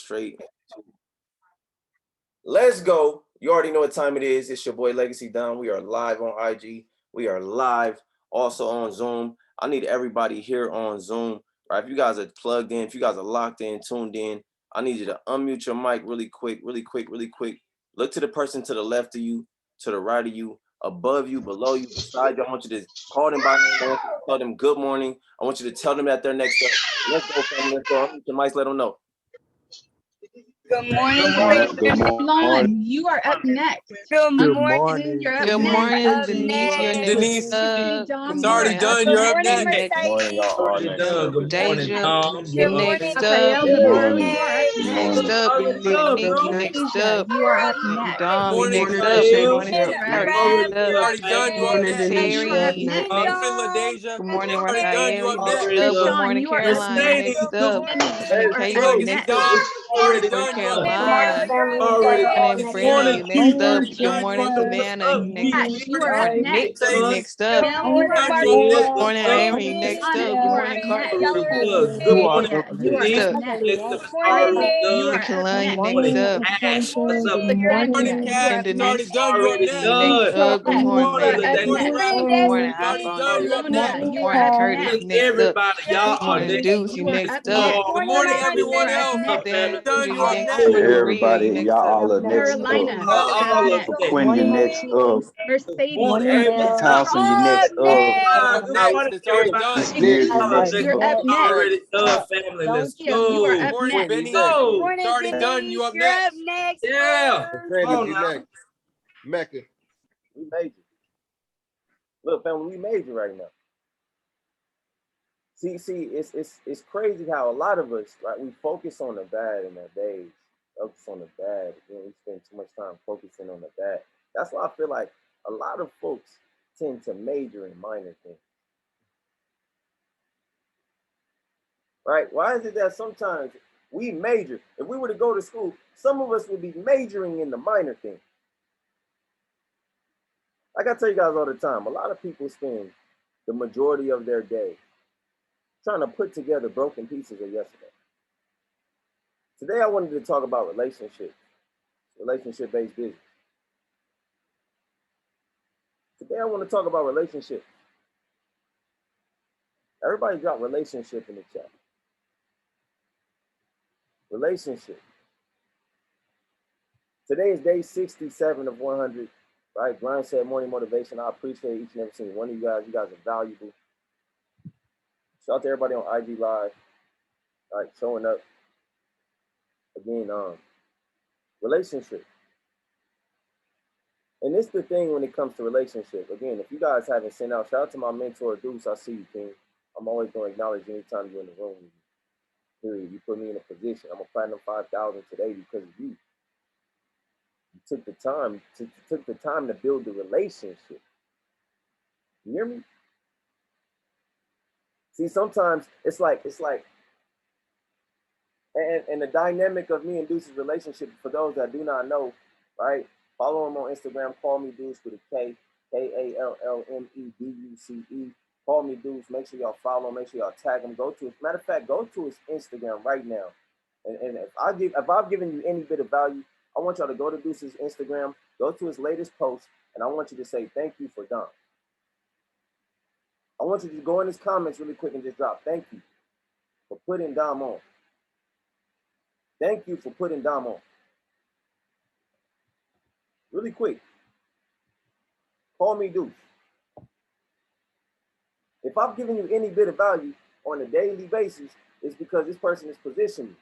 straight. Let's go. You already know what time it is. It's your boy Legacy Don. We are live on IG. We are live also on Zoom. I need everybody here on Zoom. Right? If you guys are plugged in, if you guys are locked in, tuned in, I need you to unmute your mic really quick, really quick, really quick. Look to the person to the left of you, to the right of you, above you, below you, beside you. I want you to call them by name. I want you to tell them good morning. I want you to tell them that they're next up. Let's go, family. Let's go. Unmute your mics. Let them know. Good morning. Good morning. You are up next. Good morning. You're up Good morning, next. Denise. You're next. Denise. Good It's morning. already done. You're up Good morning, next. Mercedes. Morning, y'all. Already done. Good morning, Deja, Tom. you're Good morning, next Raphael, up. good morning. Good You are up Next next. up, Already done, Nick, you bro. next Asia, up. you are up next. Dom, you Morning, next up. Dale. Good morning, Good Raphael. Already Next up. Already done. You up next. Terry, You are up you next. next. Deja. Good morning, Already done. You Raphael. up You next. next up. Good Deshaun, morning, you are up Caroline. You next. next up. Emmy, Good morning, you are up Caitlin. You next. next up. already Good morning, done. Good morning, Caroline. family. Already Good morning, Good Brandon. morning, You next up. Keith. Good morning, Savannah. You next Pat, up. you Good are up morning, Nick. next. You next up. Mel, you are up You up next. next. Good morning, Aaron. You next Anna, up. Good you are morning, up Carter. next. Good morning, Cynthia, you are Denise. up Up. next. Already You done. are up Kalani, you next. next up. Ash, what's up? Morning, Latonya, you are Cash. up It's Denise. already next. done. You up Already You next. next done. up. Good Celeste, morning, you are Matt. up Morning, Morning, next. Ray. Good morning, Already iPhone. done. You up next. Luna, you are Morning, up Curtis. next. You next up. everybody. Y'all Good are morning, next. Deuce. You You are next up up. next. Good morning, You everyone are up else. next. Nathaniel, Done. you You up next next. up. Oh, Maria, Everybody, you next up. y'all are next up. Carolina, y'all you are up all are next. next. Quinn, you next up. Mercedes, Morning, you are up everybody. next. Townsend, you Up next up. You up next. Good next. morning, It's already everybody. done. Spirit, you Y'all are next You're next. up up. next. Already done, family. Let's Kim, you are go. up Morning, next. Benny. Go. It's Morning, already done. You Denise. up You're up next. next. Yeah. Boo. Come on now. Mecca. We made it. Look, family, we made it right now. See, it's crazy how a lot of us, right, we focus on the bad in our days, focus on the bad. You know, we spend too much time focusing on the bad. That's why I feel like a lot of folks tend to major in minor things, right? Why is it that sometimes we major? If we were to go to school, some of us would be majoring in the minor things. Like I tell you guys all the time, a lot of people spend the majority of their day trying to put together broken pieces of yesterday. Today, I wanted to talk about relationships, relationship-based business. Today, I want to talk about relationships. Everybody drop relationship in the chat. Relationship. Today is day 67 of 100, right? Grindset morning motivation. I appreciate each and every single one of you guys. You guys are valuable. Shout out to everybody on IG Live, right? Showing up. Again, relationship. And it's the thing when it comes to relationship. Again, if you guys haven't sent out, shout out to my mentor, Deuce. I see you, King. I'm always going to acknowledge anytime you're in the room. Period. You put me in a position. I'm a platinum 5,000 today because of you. You took the time to build the relationship. You hear me? See, sometimes it's like, and the dynamic of me and Deuce's relationship, for those that do not know, right? Follow him on Instagram. Call me Deuce with a K, KALLMEDUCE. Call me Deuce. Make sure y'all follow him. Make sure y'all tag him. Matter of fact, go to his Instagram right now. And if I've given you any bit of value, I want y'all to go to Deuce's Instagram, go to his latest post, and I want you to say thank you for Dom. I want you to go in his comments really quick and just drop thank you for putting Dom on. Thank you for putting Dom on. Really quick. Call me Deuce. If I've given you any bit of value on a daily basis, it's because this person is positioned.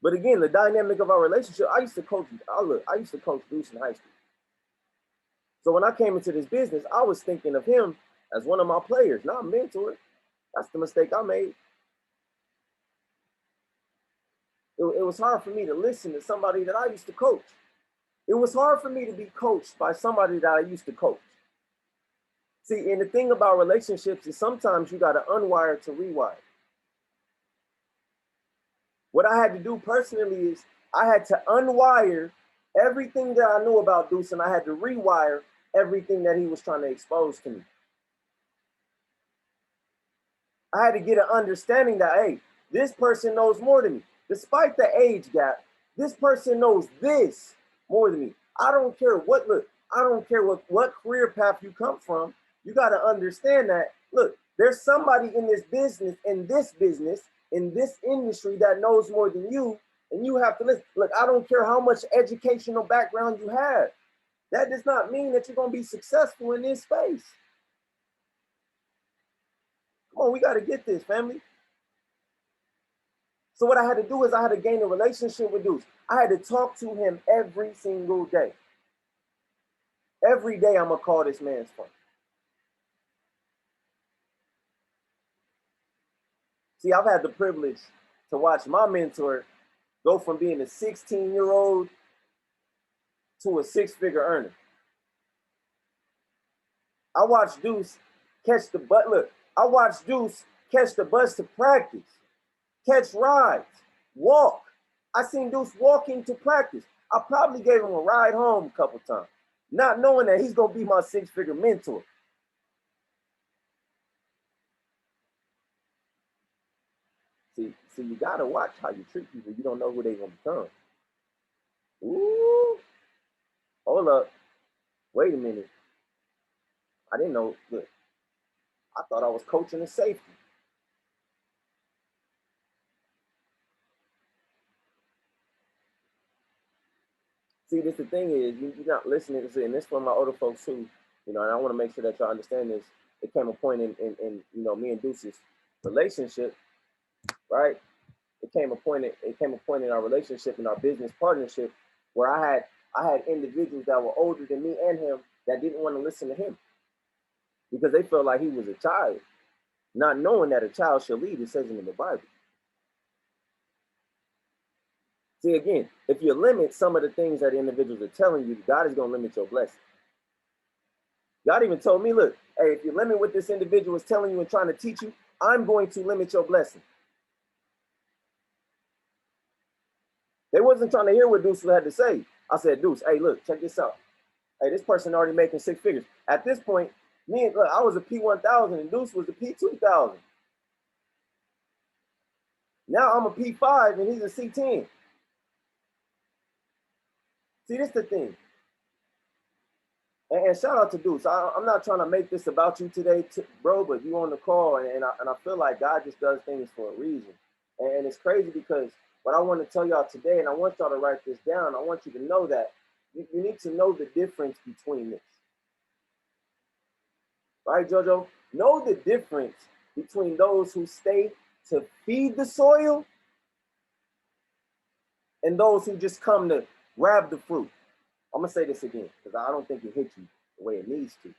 But again, the dynamic of our relationship, I used to coach Deuce in high school. So when I came into this business, I was thinking of him as one of my players, not a mentor. That's the mistake I made. It was hard for me to listen to somebody that I used to coach. It was hard for me to be coached by somebody that I used to coach. See, and the thing about relationships is sometimes you got to unwire to rewire. What I had to do personally is I had to unwire everything that I knew about Deuce, and I had to rewire everything that he was trying to expose to me. I had to get an understanding that, hey, This person knows more than me. Despite the age gap, this person knows this more than me. I don't care what, look, I don't care what career path you come from. You got to understand that, look, there's somebody in this business, in this industry that knows more than you, and you have to listen. Look, I don't care how much educational background you have. That does not mean that you're going to be successful in this space. Come on, we got to get this, family. So what I had to do is I had to gain a relationship with Deuce. I had to talk to him every single day. Every day I'm going to call this man's phone. See, I've had the privilege to watch my mentor go from being a 16-year-old to a six-figure earner. I watched Deuce catch the bus. Look, I watched Deuce catch the bus to practice, catch rides, walk. I seen Deuce walking to practice. I probably gave him a ride home a couple times, not knowing that he's going to be my six-figure mentor. See, you got to watch how you treat people. You don't know who they're going to become. Ooh. Hold up. Wait a minute. I didn't know. Look, I thought I was coaching the safety. See, this the thing is, you're not listening to this, and this for my older folks too, you know, and I want to make sure that y'all understand this. It came a point in you know, me and Deuce's relationship, right? It came a point in our relationship, in our business partnership, where I had individuals that were older than me and him that didn't want to listen to him because they felt like he was a child, not knowing that a child shall lead. It says it in the Bible. See, again, if you limit some of the things that individuals are telling you, God is going to limit your blessing. God even told me, look, hey, if you limit what this individual is telling you and trying to teach you, I'm going to limit your blessing. They wasn't trying to hear what Deuce had to say. I said, Deuce, hey, look, check this out. Hey, this person already making six figures. At this point, look, I was a P1000 and Deuce was a P2000. Now I'm a P5 and he's a C10. See, this is the thing. And shout out to Deuce. I'm not trying to make this about you today, bro, but you on the call, and I feel like God just does things for a reason. And it's crazy because what I want to tell y'all today, and I want y'all to write this down, I want you to know that you need to know the difference between this. Right, Jojo? Know the difference between those who stay to feed the soil and those who just come to grab the fruit. I'm going to say this again because I don't think it hit you the way it needs to.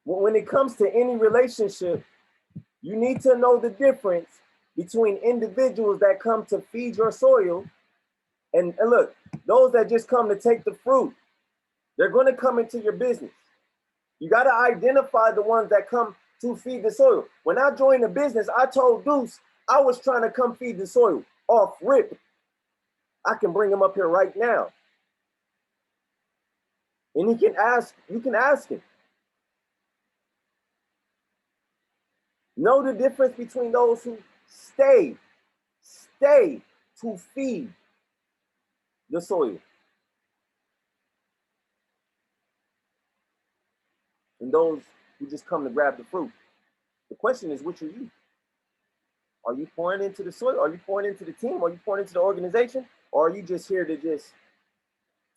When it comes to any relationship, you need to know the difference between individuals that come to feed your soil and look, those that just come to take the fruit. They're going to come into your business. You got to identify the ones that come to feed the soil. When I joined the business, I told Deuce I was trying to come feed the soil off rip. I can bring him up here right now. And you can ask him. Know the difference between those who stay to feed the soil and those who just come to grab the fruit. The question is, which are you? Are you pouring into the soil? Are you pouring into the team? Are you pouring into the organization? Or are you just here to just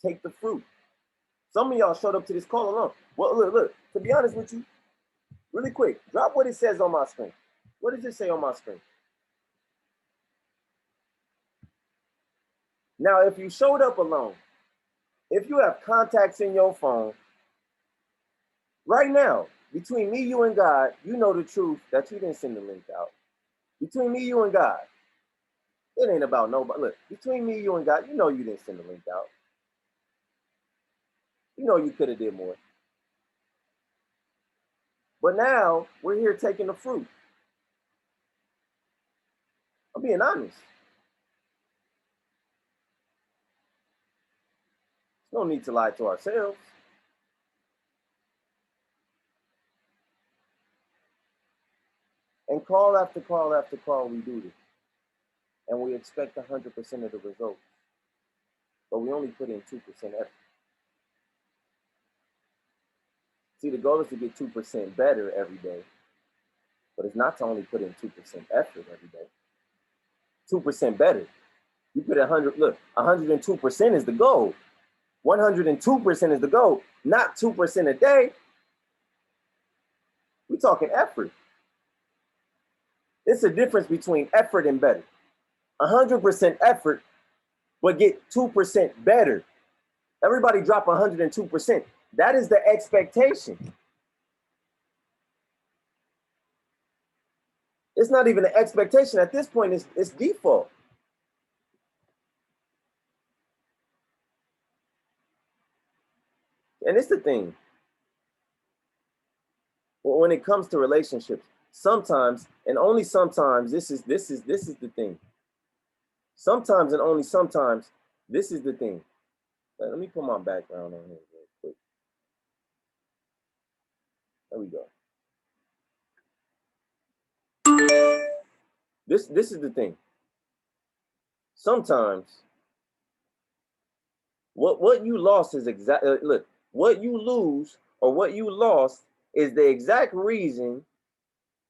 take the fruit? Some of y'all showed up to this call alone. Well, look, to be honest with you, really quick, drop what it says on my screen. What does it say on my screen? Now, if you showed up alone, if you have contacts in your phone, right now, between me, you, and God, you know the truth that you didn't send the link out. Between me, you, and God, it ain't about nobody. Look, between me, you, and God, you know you didn't send the link out. You know you could have did more. But now we're here taking the fruit. I'm being honest. No need to lie to ourselves. And call after call after call, we do this. And we expect 100% of the results. But we only put in 2% effort. See, the goal is to get 2% better every day. But it's not to only put in 2% effort every day. 2% better. You put 100, look, 102% is the goal. 102% is the goal, not 2% a day. We're talking effort. It's a difference between effort and better. 100% effort, but get 2% better. Everybody drop 102%. That is the expectation. It's not even an expectation. At this point, it's default. And it's the thing. When it comes to relationships, sometimes and only sometimes, this is the thing. Sometimes and only sometimes, this is the thing. Let me put my background on here real quick. There we go. This is the thing. Sometimes what you lost is look, what you lose or what you lost is the exact reason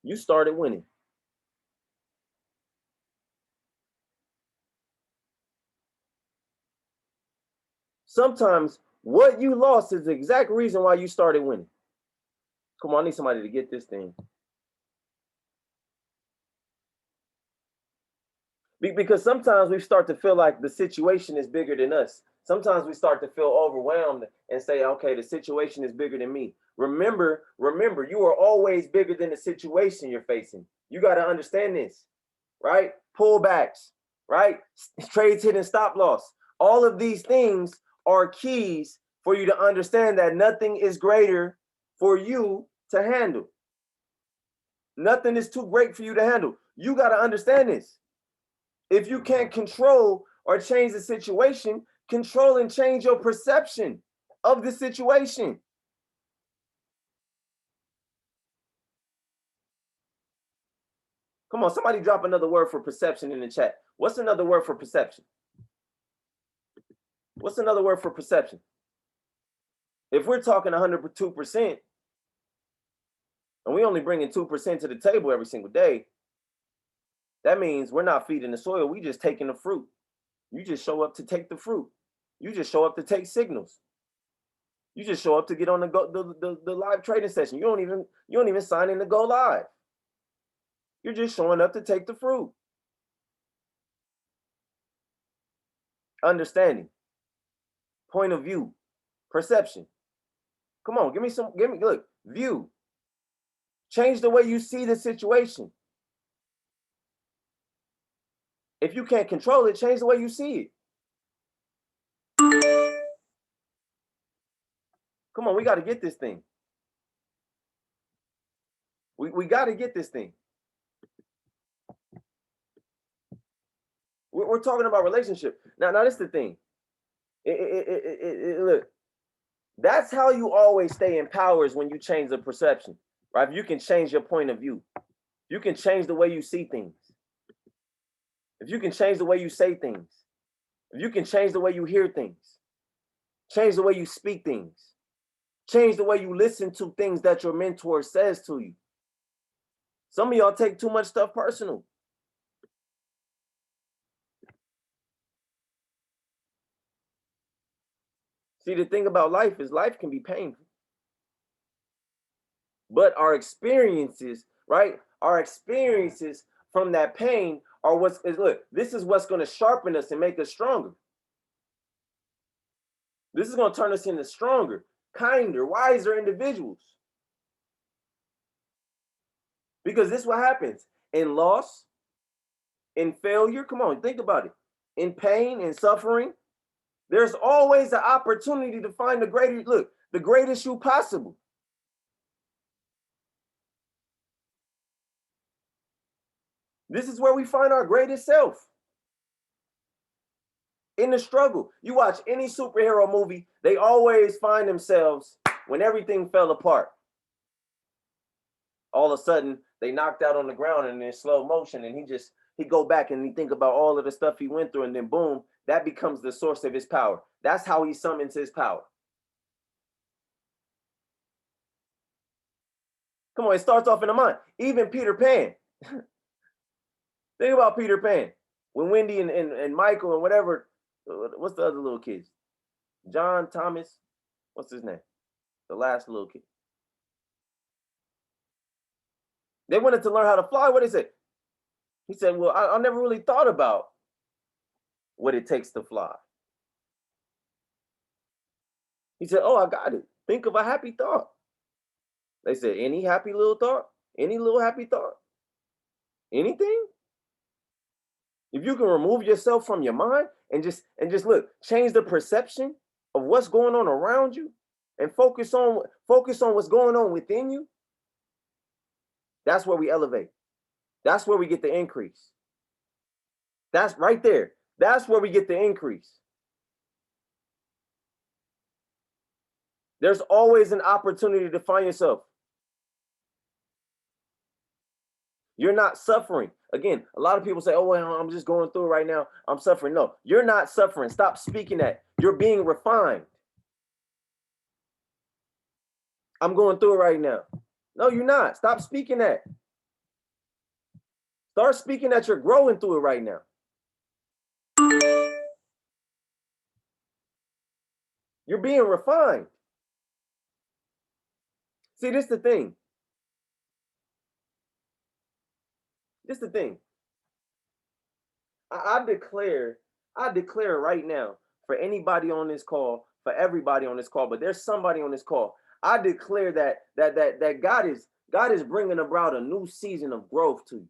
you started winning. Sometimes what you lost is the exact reason why you started winning. Come on, I need somebody to get this thing. Because sometimes we start to feel like the situation is bigger than us. Sometimes we start to feel overwhelmed and say, okay, the situation is bigger than me. Remember, you are always bigger than the situation you're facing. You got to understand this, right? Pullbacks, right? Trades hit and stop loss. All of these things are keys for you to understand that nothing is greater for you to handle. Nothing is too great for you to handle. You got to understand this. If you can't control or change the situation, control and change your perception of the situation. Come on, somebody drop another word for perception in the chat. What's another word for perception? What's another word for perception? If we're talking 102%, and we only bringing 2% to the table every single day, that means we're not feeding the soil. We just taking the fruit. You just show up to take the fruit. You just show up to take signals. You just show up to get on the live trading session. You don't even sign in to go live. You're just showing up to take the fruit. Understanding, point of view, perception. Come on, give me look, view. Change the way you see the situation. If you can't control it, change the way you see it. Come on, we got to get this thing. We got to get this thing. We're talking about relationship. Now this is the thing. Look, that's how you always stay in power is when you change the perception, right? You can change your point of view. You can change the way you see things. If you can change the way you say things, if you can change the way you hear things, change the way you speak things, change the way you listen to things that your mentor says to you. Some of y'all take too much stuff personal. See, the thing about life is life can be painful. But our experiences, right? Our experiences from that pain are look, this is what's going to sharpen us and make us stronger. This is going to turn us into stronger, kinder, wiser individuals. Because this is what happens in loss, in failure. Come on, think about it. In pain and suffering, there's always an opportunity to find the greatest you possible. This is where we find our greatest self. In the struggle. You watch any superhero movie, they always find themselves when everything fell apart. All of a sudden, they knocked out on the ground and in slow motion, and he go back and he think about all of the stuff he went through, and then boom, that becomes the source of his power. That's how he summons his power. Come on, it starts off in the mind. Even Peter Pan. Think about Peter Pan. When Wendy and Michael and whatever, what's the other little kids? John, Thomas, what's his name? The last little kid. They wanted to learn how to fly. What did he say? He said, well, I never really thought about what it takes to fly. He said, oh, I got it. Think of a happy thought. They said, any happy little thought? Any little happy thought? Anything? If you can remove yourself from your mind and just look, change the perception of what's going on around you and focus on what's going on within you, that's where we elevate. That's where we get the increase. That's right there. That's where we get the increase. There's always an opportunity to find yourself. You're not suffering. Again, a lot of people say, oh, well, I'm just going through it right now. I'm suffering. No, you're not suffering. Stop speaking that. You're being refined. I'm going through it right now. No, you're not. Stop speaking that. Start speaking that you're growing through it right now. You're being refined. See, this is the thing. This is the thing. I declare right now for anybody on this call, for everybody on this call, but there's somebody on this call. I declare that God is bringing about a new season of growth to you.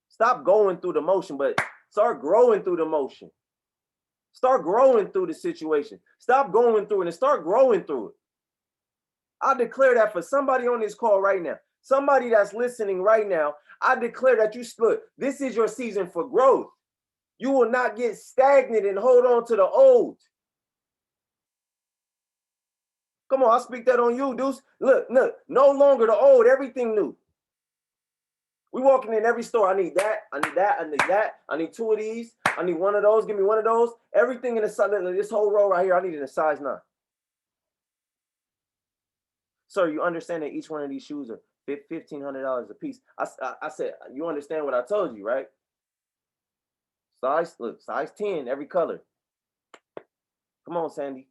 Stop going through the motion, but start growing through the motion. Start growing through the situation. Stop going through it and start growing through it. I declare that for somebody on this call right now, somebody that's listening right now, I declare that this is your season for growth. You will not get stagnant and hold on to the old. Come on, I speak that on you, Deuce. Look, no longer the old, everything new. We walking in every store. I need that, I need that, I need that. I need 2 of these. I need 1 of those. Give me 1 of those. Everything in the size, this whole row right here, I need it in a size 9. Sir, you understand that each one of these shoes are $1,500 a piece. I said, you understand what I told you, right? Size 10, every color. Come on, Sandy.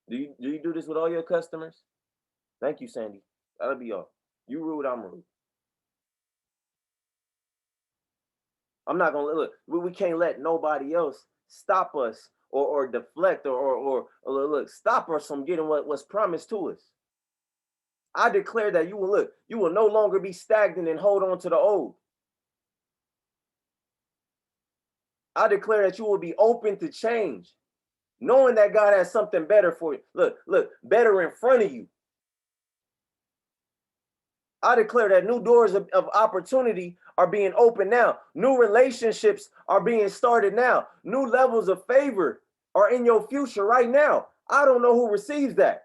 Do you do this with all your customers? Thank you, Sandy. That'll be all. You rude, I'm rude. I'm not gonna look. We can't let nobody else stop us or deflect or look, stop us from getting what's promised to us. I declare that you will no longer be stagnant and hold on to the old. I declare that you will be open to change, knowing that God has something better for you. Look, better in front of you. I declare that new doors of opportunity are being opened now. New relationships are being started now. New levels of favor are in your future right now. I don't know who receives that.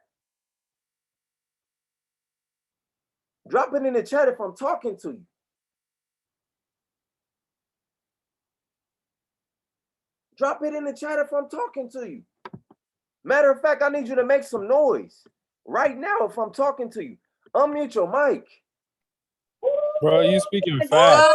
Drop it in the chat if I'm talking to you. Drop it in the chat if I'm talking to you. Matter of fact, I need you to make some noise right now if I'm talking to you. Unmute your mic. Bro, you speaking fast.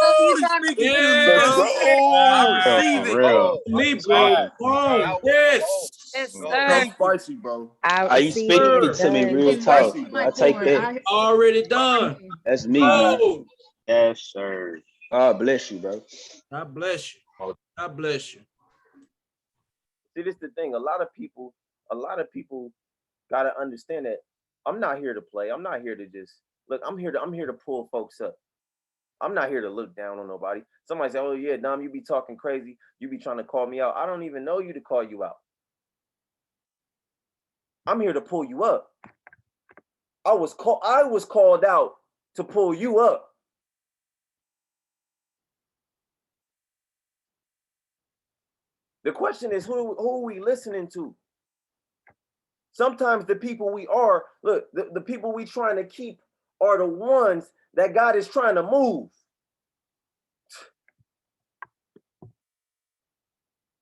Yes. I receive it. Real. Me, bro. Yes. Yes, Come sir. spicy, bro. I Are you speaking Sir. it to me Give real me talk? Spicy, I bro. take that. Already done. That's me, man. Oh, Yes, sir. God bless you, bro. God bless you. God bless you. See, this is the thing. A lot of people gotta understand that I'm not here to play. I'm not here to just look. I'm here to pull folks up. I'm not here to look down on nobody. Somebody say, "Oh yeah, Dom, you be talking crazy. You be trying to call me out." I don't even know you to call you out. I'm here to pull you up. I was called out to pull you up. The question is, who are we listening to? Sometimes the people we are, the people we trying to keep are the ones that God is trying to move.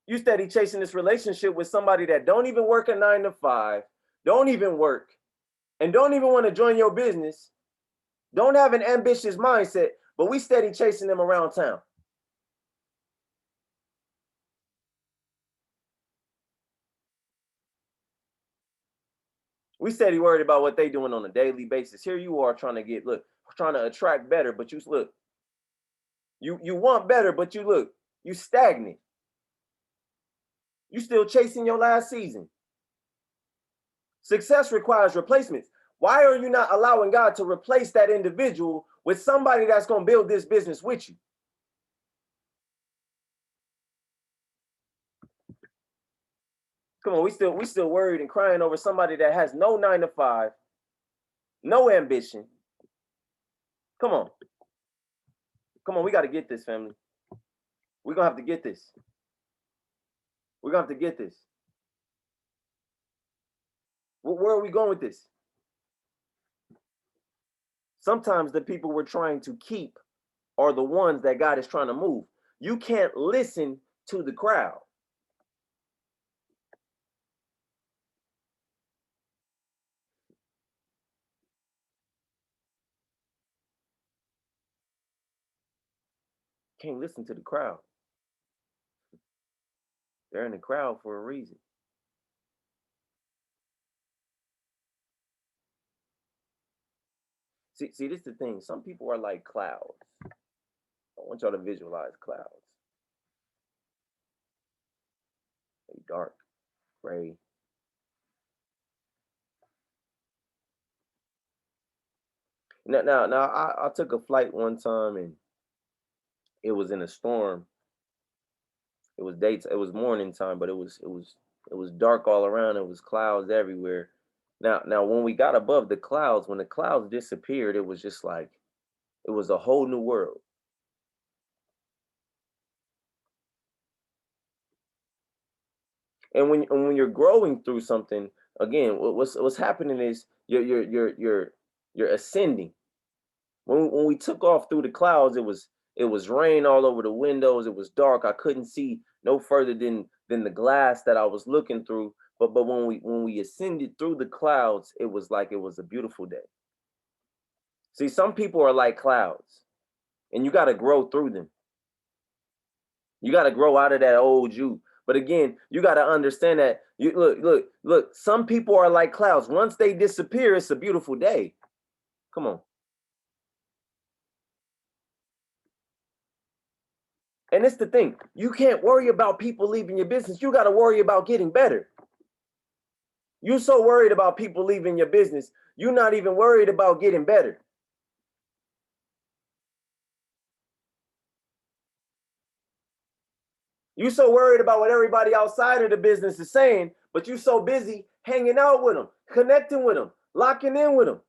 You steady chasing this relationship with somebody that don't even work a 9 to 5, don't even work, and don't even want to join your business, don't have an ambitious mindset, but we steady chasing them around town. We steady worried about what they doing on a daily basis. Here you are trying to attract better, but you look, you want better, but you stagnant. You still chasing your last season. Success requires replacements. Why are you not allowing God to replace that individual with somebody that's going to build this business with you? Come on, we still worried and crying over somebody that has no 9 to 5, no ambition. Come on, we got to get this, family. We're gonna have to get this. We're gonna have to get this. Where are we going with this? Sometimes the people we're trying to keep are the ones that God is trying to move. You can't listen to the crowd. Can't listen to the crowd. They're in the crowd for a reason. See, this is the thing. Some people are like clouds. I want y'all to visualize clouds. They dark, gray. Now, I took a flight one time and it was in a storm. It was daytime. It was morning time, but it was dark all around. It was clouds everywhere. Now, when we got above the clouds, when the clouds disappeared, it was just like it was a whole new world. And when you're growing through something, again, what's happening is you're ascending. When we took off through the clouds, it was rain all over the windows. It was dark. I couldn't see no further than the glass that I was looking through. But when we ascended through the clouds, it was like it was a beautiful day. See, some people are like clouds, and you got to grow through them. You got to grow out of that old you. But again, you got to understand that you look. Some people are like clouds. Once they disappear, it's a beautiful day. Come on. And it's the thing. You can't worry about people leaving your business. You got to worry about getting better. You're so worried about people leaving your business. You're not even worried about getting better. You're so worried about what everybody outside of the business is saying, but you're so busy hanging out with them, connecting with them, locking in with them.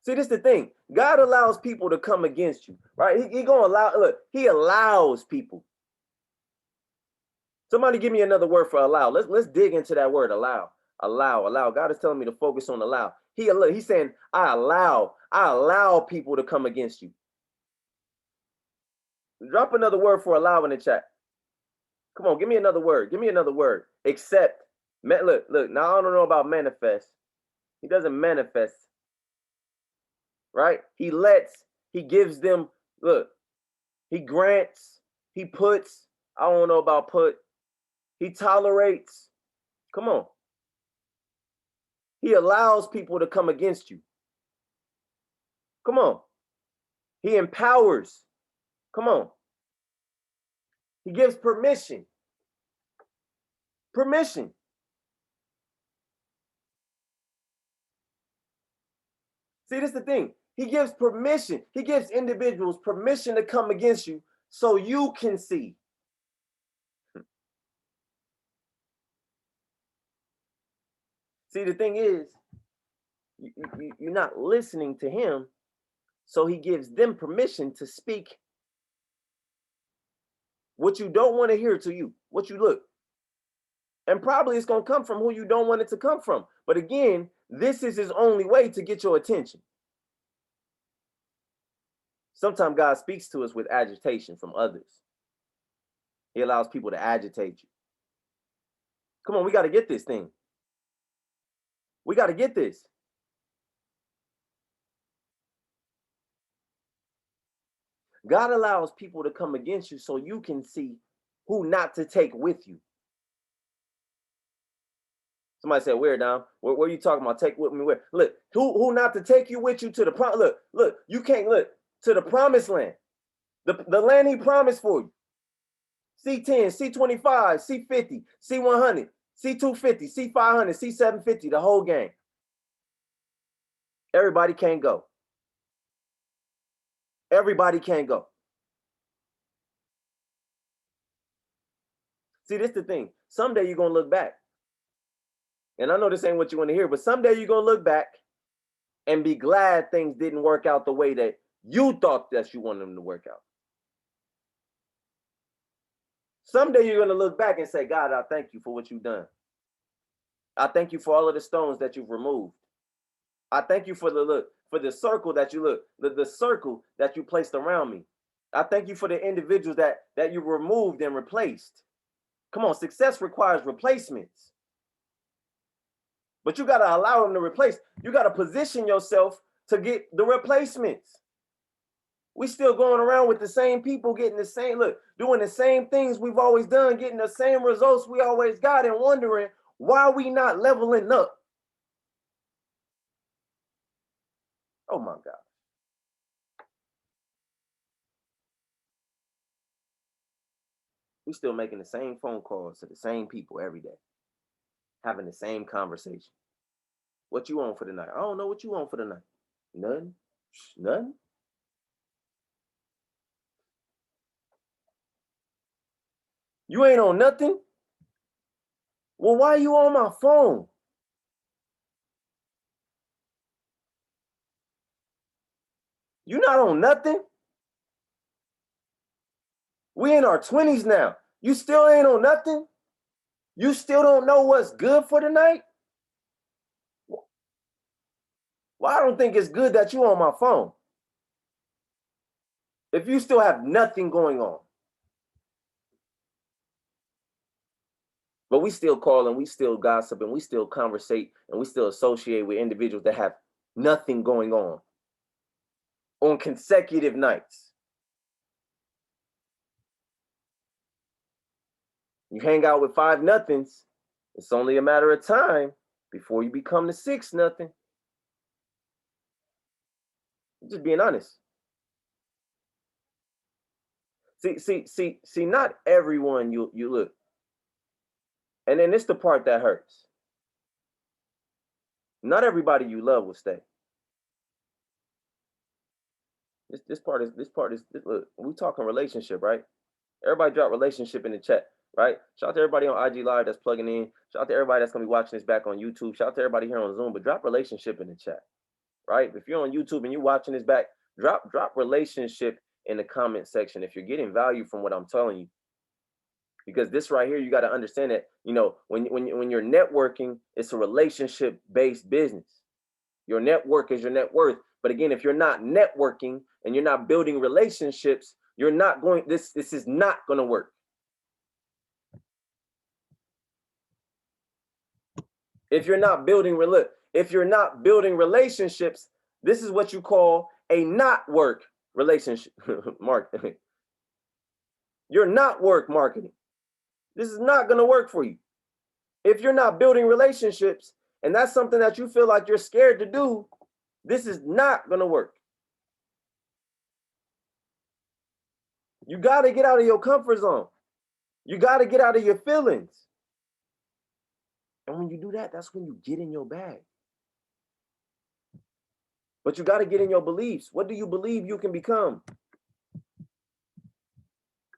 See, this is the thing. God allows people to come against you, right? He gonna allow. Look, He allows people. Somebody give me another word for allow. Let's dig into that word allow. Allow. God is telling me to focus on allow. He's saying I allow people to come against you. Drop another word for allow in the chat. Come on, give me another word. Give me another word. Accept. Look. Now I don't know about manifest. He doesn't manifest. Right? He lets. He gives them. Look. He grants. He puts. I don't know about put. He tolerates. Come on. He allows people to come against you. Come on. He empowers. Come on. He gives permission. Permission. See, this is the thing. He gives permission. He gives individuals permission to come against you so you can see. See, the thing is, you're not listening to him, so he gives them permission to speak what you don't want to hear to you, what you look. And probably it's going to come from who you don't want it to come from. But again, this is his only way to get your attention. Sometimes God speaks to us with agitation from others. He allows people to agitate you. Come on, we got to get this thing. We got to get this. God allows people to come against you so you can see who not to take with you. Somebody said, where, Dom? Where are you talking about? Take with me where? Look, who not to take you with you to the look, you can't look to the promised land. The land he promised for you. C10, C25, C50, C100, C250, C500, C750, the whole game. Everybody can't go. Everybody can't go. See, this is the thing. Someday you're going to look back. And I know this ain't what you want to hear, but someday you're going to look back and be glad things didn't work out the way that you thought that you wanted them to work out. Someday you're going to look back and say, God, I thank you for what you've done. I thank you for all of the stones that you've removed. I thank you for the circle that you the circle that you placed around me. I thank you for the individuals that you removed and replaced. Come on, success requires replacements. But you got to allow them to replace. You got to position yourself to get the replacements. We still going around with the same people, getting the same, doing the same things we've always done, getting the same results we always got, and wondering why we not leveling up. Oh my God. We still making the same phone calls to the same people every day, having the same conversation. What you want for the night? I don't know what you want for the night. None. None. You ain't on nothing? Well, why are you on my phone? You not on nothing? We in our 20s now. You still ain't on nothing? You still don't know what's good for the night? Well, I don't think it's good that you on my phone. If you still have nothing going on. But we still call and we still gossip and we still conversate and we still associate with individuals that have nothing going on consecutive nights. You hang out with 5 nothings, it's only a matter of time before you become the 6 nothing. Just being honest. See, not everyone you look. And then it's the part that hurts. Not everybody you love will stay. This part is look, we talking relationship, right? Everybody drop relationship in the chat, right? Shout out to everybody on IG Live that's plugging in. Shout out to everybody that's gonna be watching this back on YouTube. Shout out to everybody here on Zoom, but drop relationship in the chat, right? If you're on YouTube and you're watching this back, drop relationship in the comment section if you're getting value from what I'm telling you. Because this right here, you got to understand that, when you're networking, it's a relationship-based business. Your network is your net worth. But again, if you're not networking and you're not building relationships, you're not going, this is not going to work. If you're not building relationships, this is what you call a not work relationship marketing. You're not work marketing. This is not going to work for you. If you're not building relationships and that's something that you feel like you're scared to do, this is not going to work. You got to get out of your comfort zone. You got to get out of your feelings. And when you do that, that's when you get in your bag. But you got to get in your beliefs. What do you believe you can become?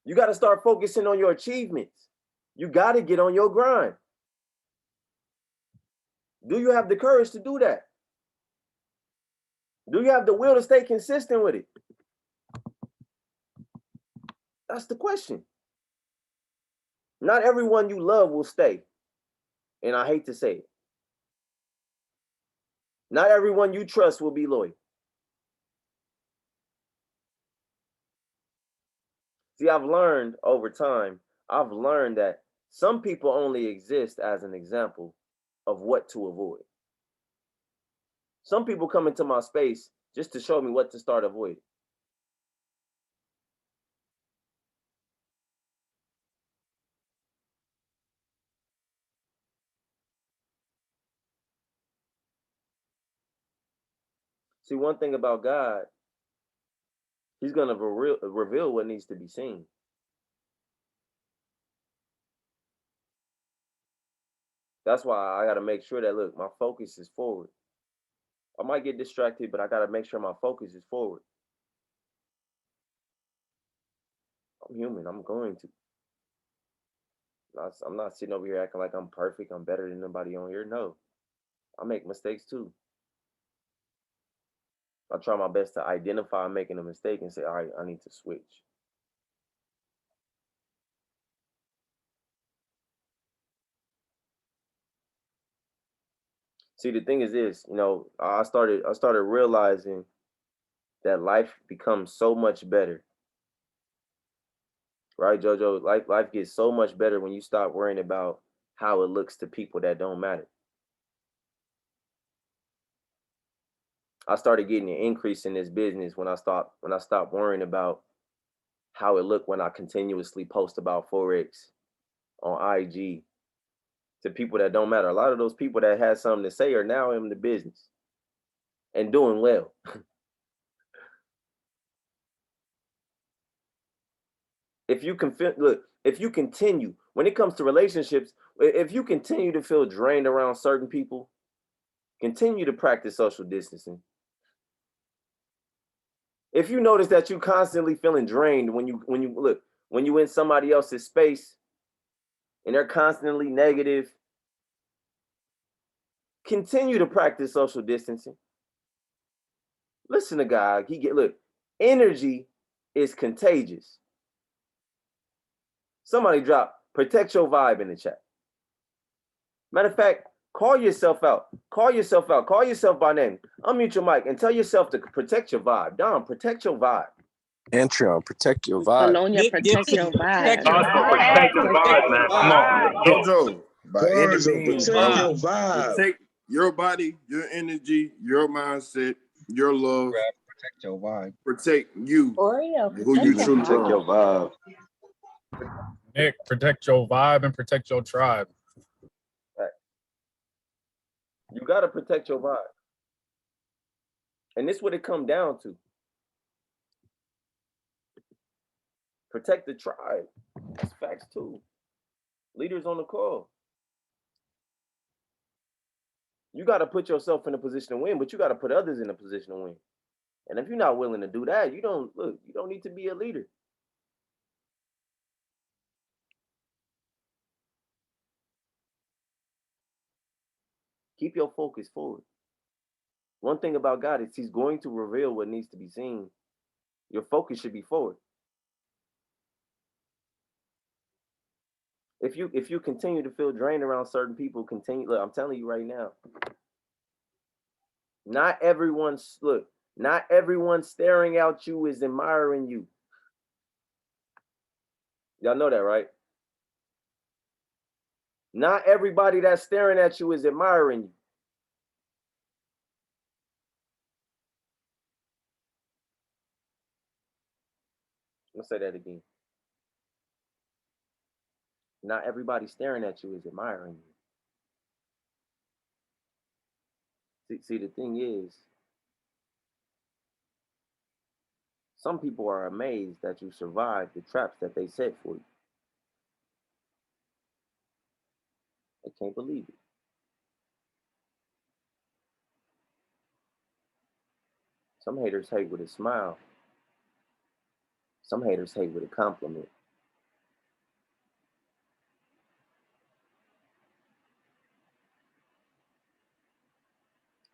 You got to start focusing on your achievements. You got to get on your grind. Do you have the courage to do that? Do you have the will to stay consistent with it? That's the question. Not everyone you love will stay. And I hate to say it. Not everyone you trust will be loyal. See, I've learned over time, I've learned that some people only exist as an example of what to avoid. Some people come into my space just to show me what to start avoiding. See, one thing about God, he's going to reveal what needs to be seen. That's why I got to make sure that, look, my focus is forward. I might get distracted, but I got to make sure my focus is forward. I'm human. I'm going to. I'm not sitting over here acting like I'm perfect. I'm better than anybody on here. No, I make mistakes too. I try my best to identify making a mistake and say, all right, I need to switch. See, the thing is this, you know, I started realizing that life becomes so much better. Right, Jojo? Life gets so much better when you stop worrying about how it looks to people that don't matter. I started getting an increase in this business when I stopped worrying about how it looked when I continuously post about Forex on IG to people that don't matter. A lot of those people that had something to say are now in the business and doing well. If you can look, if you continue, when it comes to relationships, if you continue to feel drained around certain people, continue to practice social distancing. If you notice that you constantly feeling drained when you in somebody else's space and they're constantly negative, continue to practice social distancing. Listen to God. Energy is contagious. Somebody drop protect your vibe in the chat. Matter of fact, call yourself out. Call yourself out. Call yourself by name. Unmute your mic and tell yourself to protect your vibe. Dom, protect your vibe. Antron, protect your vibe. Alonia, protect your vibe. Protect your vibe, man. Come on. Jojo, by any Virgil, means, protect your vibe. protect your body, your energy, your mindset, your love. Protect your vibe. Protect you, Oreo, who you truly Protect your are. vibe. Nick, protect your vibe and protect your tribe. Right. You got to protect your vibe. And this is what it comes down to. Protect the tribe. That's facts too. Leaders on the call. You got to put yourself in a position to win, but you got to put others in a position to win. And if you're not willing to do that, you don't need to be a leader. Keep your focus forward. One thing about God is he's going to reveal what needs to be seen. Your focus should be forward. If you continue to feel drained around certain people, look, I'm telling you right now, not everyone staring at you is admiring you. Y'all know that, right? Not everybody that's staring at you is admiring you. I'm gonna say that again. Not everybody staring at you is admiring you. See, the thing is, some people are amazed that you survived the traps that they set for you. They can't believe it. Some haters hate with a smile. Some haters hate with a compliment.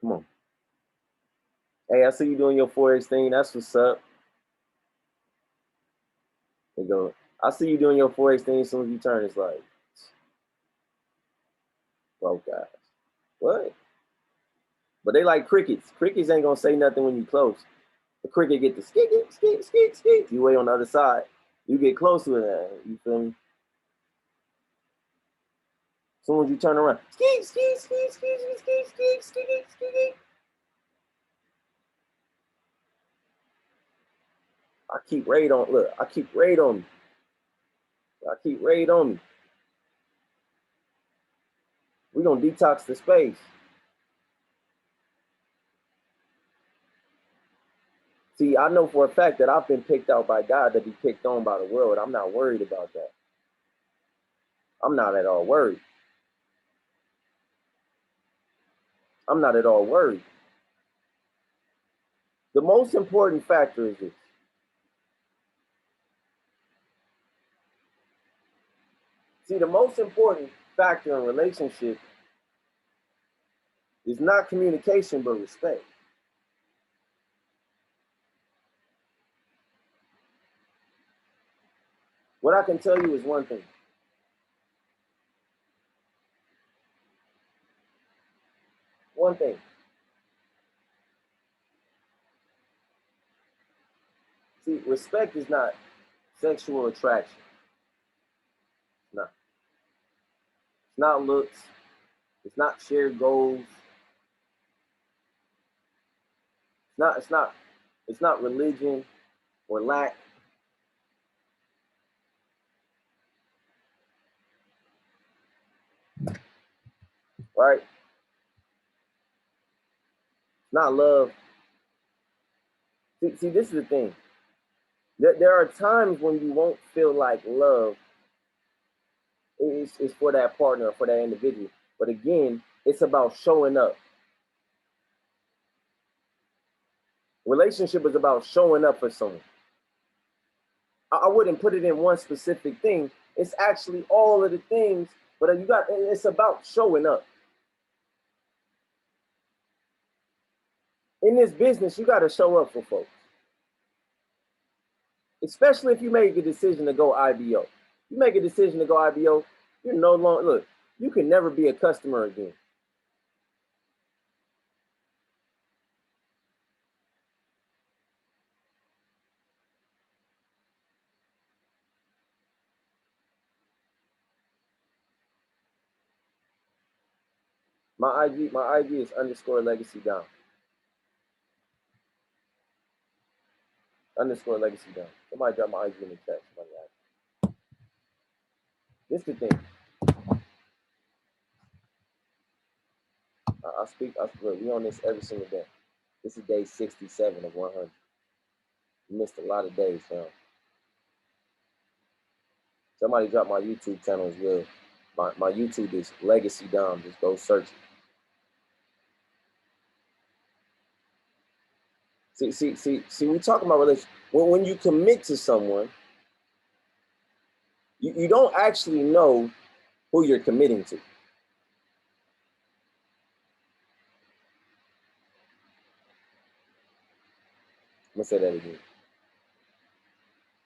Come on. Hey, I see you doing your Forex thing. That's what's up. They go, I see you doing your Forex thing. As soon as you turn, it's like, broke guys. What? But they like crickets. Crickets ain't gonna say nothing when you close. The cricket get the skeet, skeet, skeet, skeet. You wait on the other side. You get close to it. You feel me? As soon as you turn around, skeet, skeet, skeet, skeet, skeet, skeet, skeet, skeet. I keep raid on. Look, I keep raid on me. I keep raid on me. We're gonna detox the space. See, I know for a fact that I've been picked out by God to be picked on by the world. I'm not worried about that. I'm not at all worried. I'm not at all worried. The most important factor is this. See, the most important factor in relationship is not communication, but respect. What I can tell you is one thing. One thing. See, respect is not sexual attraction. No. It's not looks. It's not shared goals. It's not religion or lack. Right? It's not love. See, this is the thing. There are times when you won't feel like love is for that partner or for that individual. But again, it's about showing up. Relationship is about showing up for someone. I wouldn't put it in one specific thing. It's actually all of the things, but it's about showing up. In this business, you got to show up for folks. Especially if you make a decision to go IBO. You make a decision to go IBO, you're no longer, look, you can never be a customer again. My IG is _legacy_down. _legacy_down. Somebody drop my IG in the chat. This is the thing. I speak, we on this every single day. This is day 67 of 100. You missed a lot of days, fam. Somebody drop my YouTube channel as well. My YouTube is Legacy Dom. Just go search it. See, we talking about relationship. When you commit to someone, you don't actually know who you're committing to. I'm gonna say that again.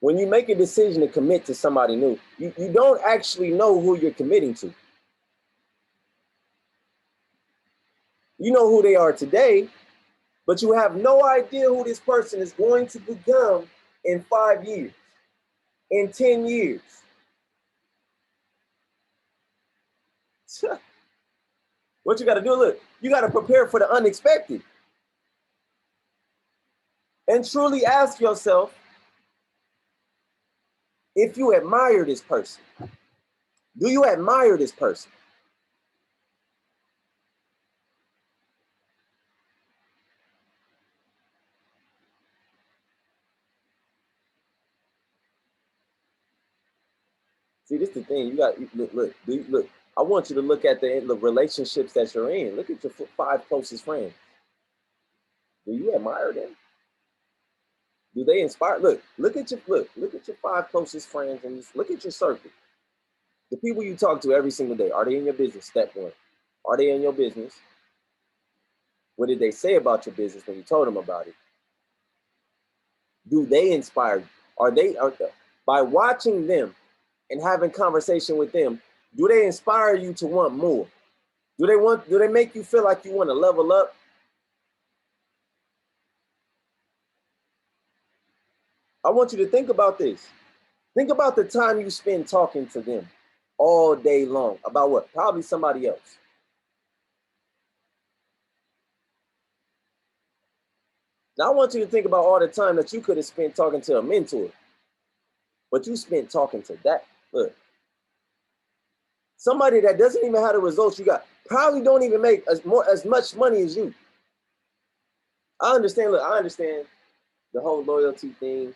When you make a decision to commit to somebody new, you don't actually know who you're committing to. You know who they are today, but you have no idea who this person is going to become in 5 years, in 10 years. What you got to do, look, you got to prepare for the unexpected. And truly ask yourself if you admire this person. Do you admire this person? See, this is the thing. You got look. I want you to look at the relationships that you're in. Look at your 5 closest friends. Do you admire them? Do they inspire? Look at your 5 closest friends and just look at your circle. The people you talk to every single day. Are they in your business? Step 1. Are they in your business? What did they say about your business when you told them about it? Do they inspire you? Are by watching them and having conversation with them, do they inspire you to want more? Do they make you feel like you want to level up? I want you to think about this. Think about the time you spend talking to them all day long about what? Probably somebody else. Now I want you to think about all the time that you could have spent talking to a mentor, but you spent talking to that. Look, somebody that doesn't even have the results you got, probably don't even make as much money as you. I understand. Look, I understand the whole loyalty thing.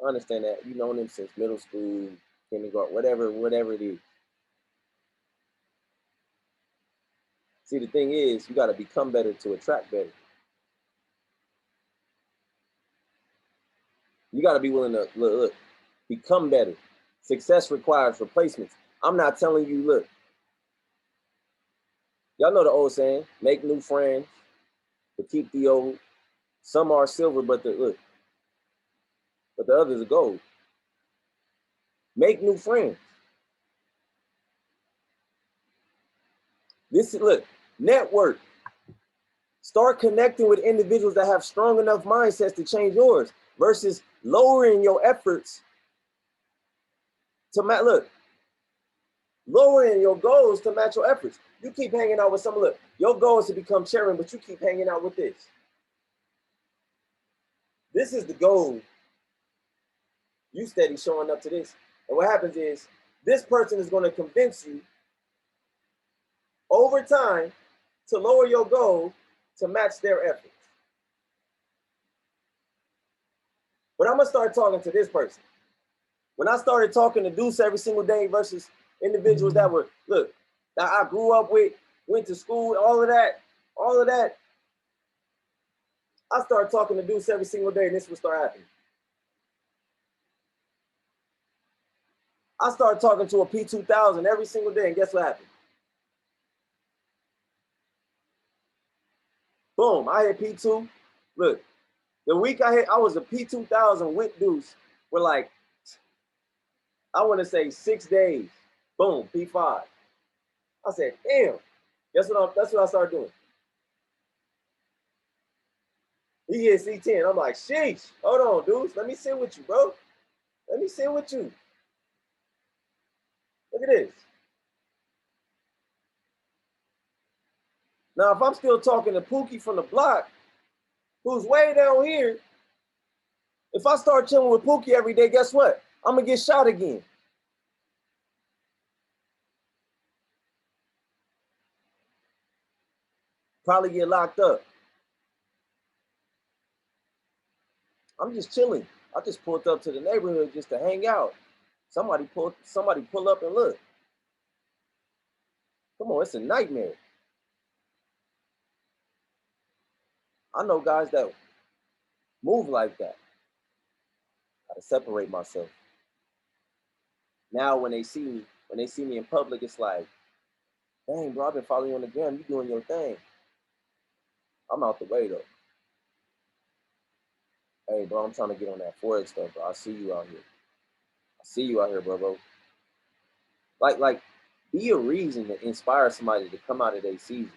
I understand that. You've known them since middle school, kindergarten, whatever it is. See, the thing is, you got to become better to attract better. You got to be willing to look, become better. Success requires replacements. I'm not telling you, look, y'all know the old saying, make new friends, but keep the old. Some are silver, but the others are gold. Make new friends. Look, network. Start connecting with individuals that have strong enough mindsets to change yours versus lowering your efforts to lowering your goals to match your efforts. You keep hanging out with someone, look, your goal is to become chairman, but you keep hanging out with this. This is the goal. You steady showing up to this. And what happens is this person is going to convince you over time to lower your goal to match their efforts. But I'm going to start talking to this person. When I started talking to Deuce every single day versus individuals that were, look, that I grew up with, went to school, all of that, I started talking to Deuce every single day and this would start happening. I started talking to a P2000 every single day and guess what happened? Boom, I hit P2. Look, the week I was a P2000 with Deuce for like, I want to say 6 days. Boom, P5. I said, damn, that's what I started doing. He hit C10. I'm like, sheesh, hold on, Deuce. Let me sit with you, bro. Let me sit with you. Look at this. Now, if I'm still talking to Pookie from the block, who's way down here, if I start chilling with Pookie every day, guess what? I'm going to get shot again. Probably get locked up. I'm just chilling. I just pulled up to the neighborhood just to hang out. Somebody pull up and look. Come on, it's a nightmare. I know guys that move like that. Gotta separate myself. Now when they see me in public, it's like, dang, bro, I've been following you on the gram. You doing your thing. I'm out the way though. Hey, bro, I'm trying to get on that Forex stuff, bro. I see you out here. I see you out here, bro. Like, be a reason to inspire somebody to come out of their season.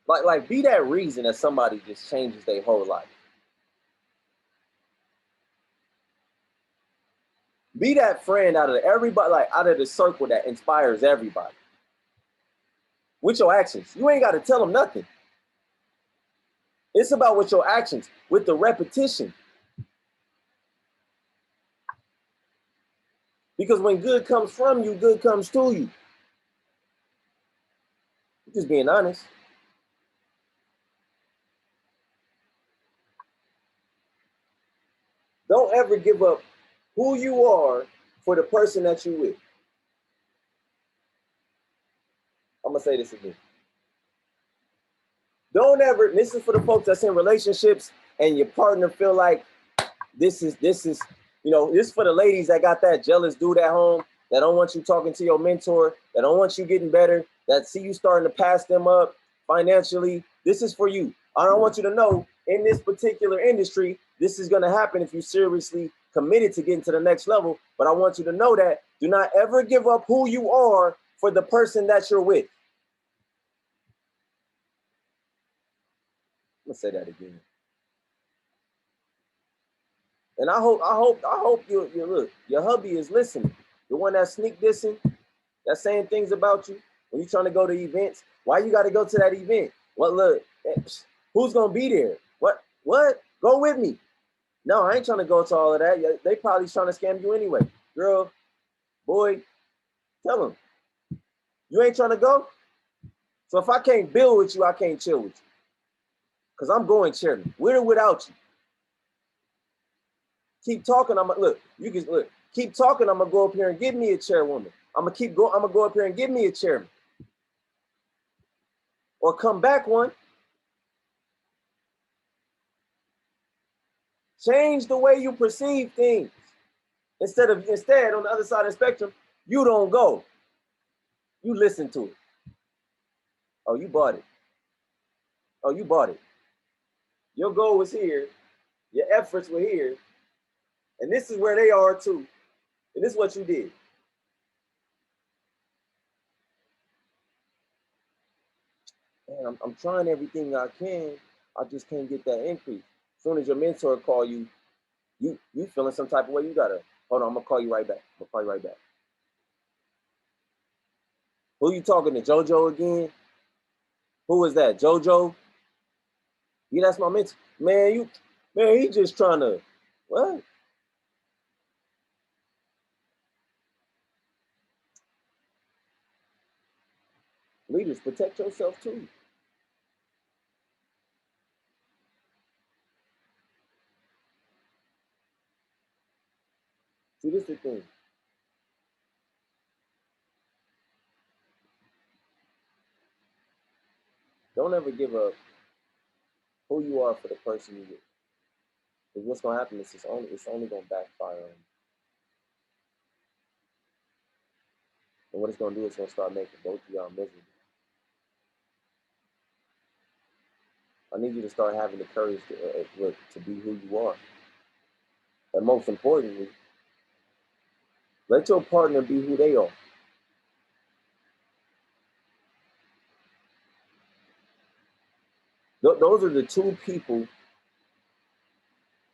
Like, be that reason that somebody just changes their whole life. Be that friend out of everybody, like out of the circle that inspires everybody. With your actions. You ain't got to tell them nothing. It's about with your actions, with the repetition. Because when good comes from you, good comes to you. Just being honest. Don't ever give up who you are for the person that you're with. I'm going to say this again. Don't ever, this is for the folks that's in relationships and your partner feel like this is, you know, this is for the ladies that got that jealous dude at home, that don't want you talking to your mentor, that don't want you getting better, that see you starting to pass them up financially. This is for you. I don't want you to know in this particular industry, this is going to happen if you seriously committed to getting to the next level. But I want you to know that do not ever give up who you are for the person that you're with. gonna say that again. And I hope you look, your hubby is listening. The one that sneak dissing, that's saying things about you when you're trying to go to events. Why you got to go to that event? Well, look, who's gonna be there? What? Go with me. No, I ain't trying to go to all of that. They probably trying to scam you anyway. Girl, boy, tell them you ain't trying to go. So if I can't build with you, I can't chill with you. Cause I'm going chairman, with or without you. Keep talking. Keep talking. I'm gonna go up here and give me a chairwoman. I'm gonna go up here and give me a chairman. Or come back one. Change the way you perceive things. Instead, on the other side of the spectrum, you don't go. You listen to it. Oh, you bought it. Oh, you bought it. Your goal was here. Your efforts were here. And this is where they are too. And this is what you did. Man, I'm trying everything I can. I just can't get that increase. As soon as your mentor call you, you feeling some type of way, you gotta, hold on, I'm gonna call you right back. Who you talking to, JoJo again? Who is that, JoJo? Yeah, that's my mentor. Man, he just trying to, what? Leaders, protect yourself too. See, this is the thing. Don't ever give up who you are for the person you are. Because what's gonna happen is it's only gonna backfire on you. And what it's gonna do is it's gonna start making both of y'all miserable. I need you to start having the courage to be who you are. And most importantly, let your partner be who they are. Those are the two people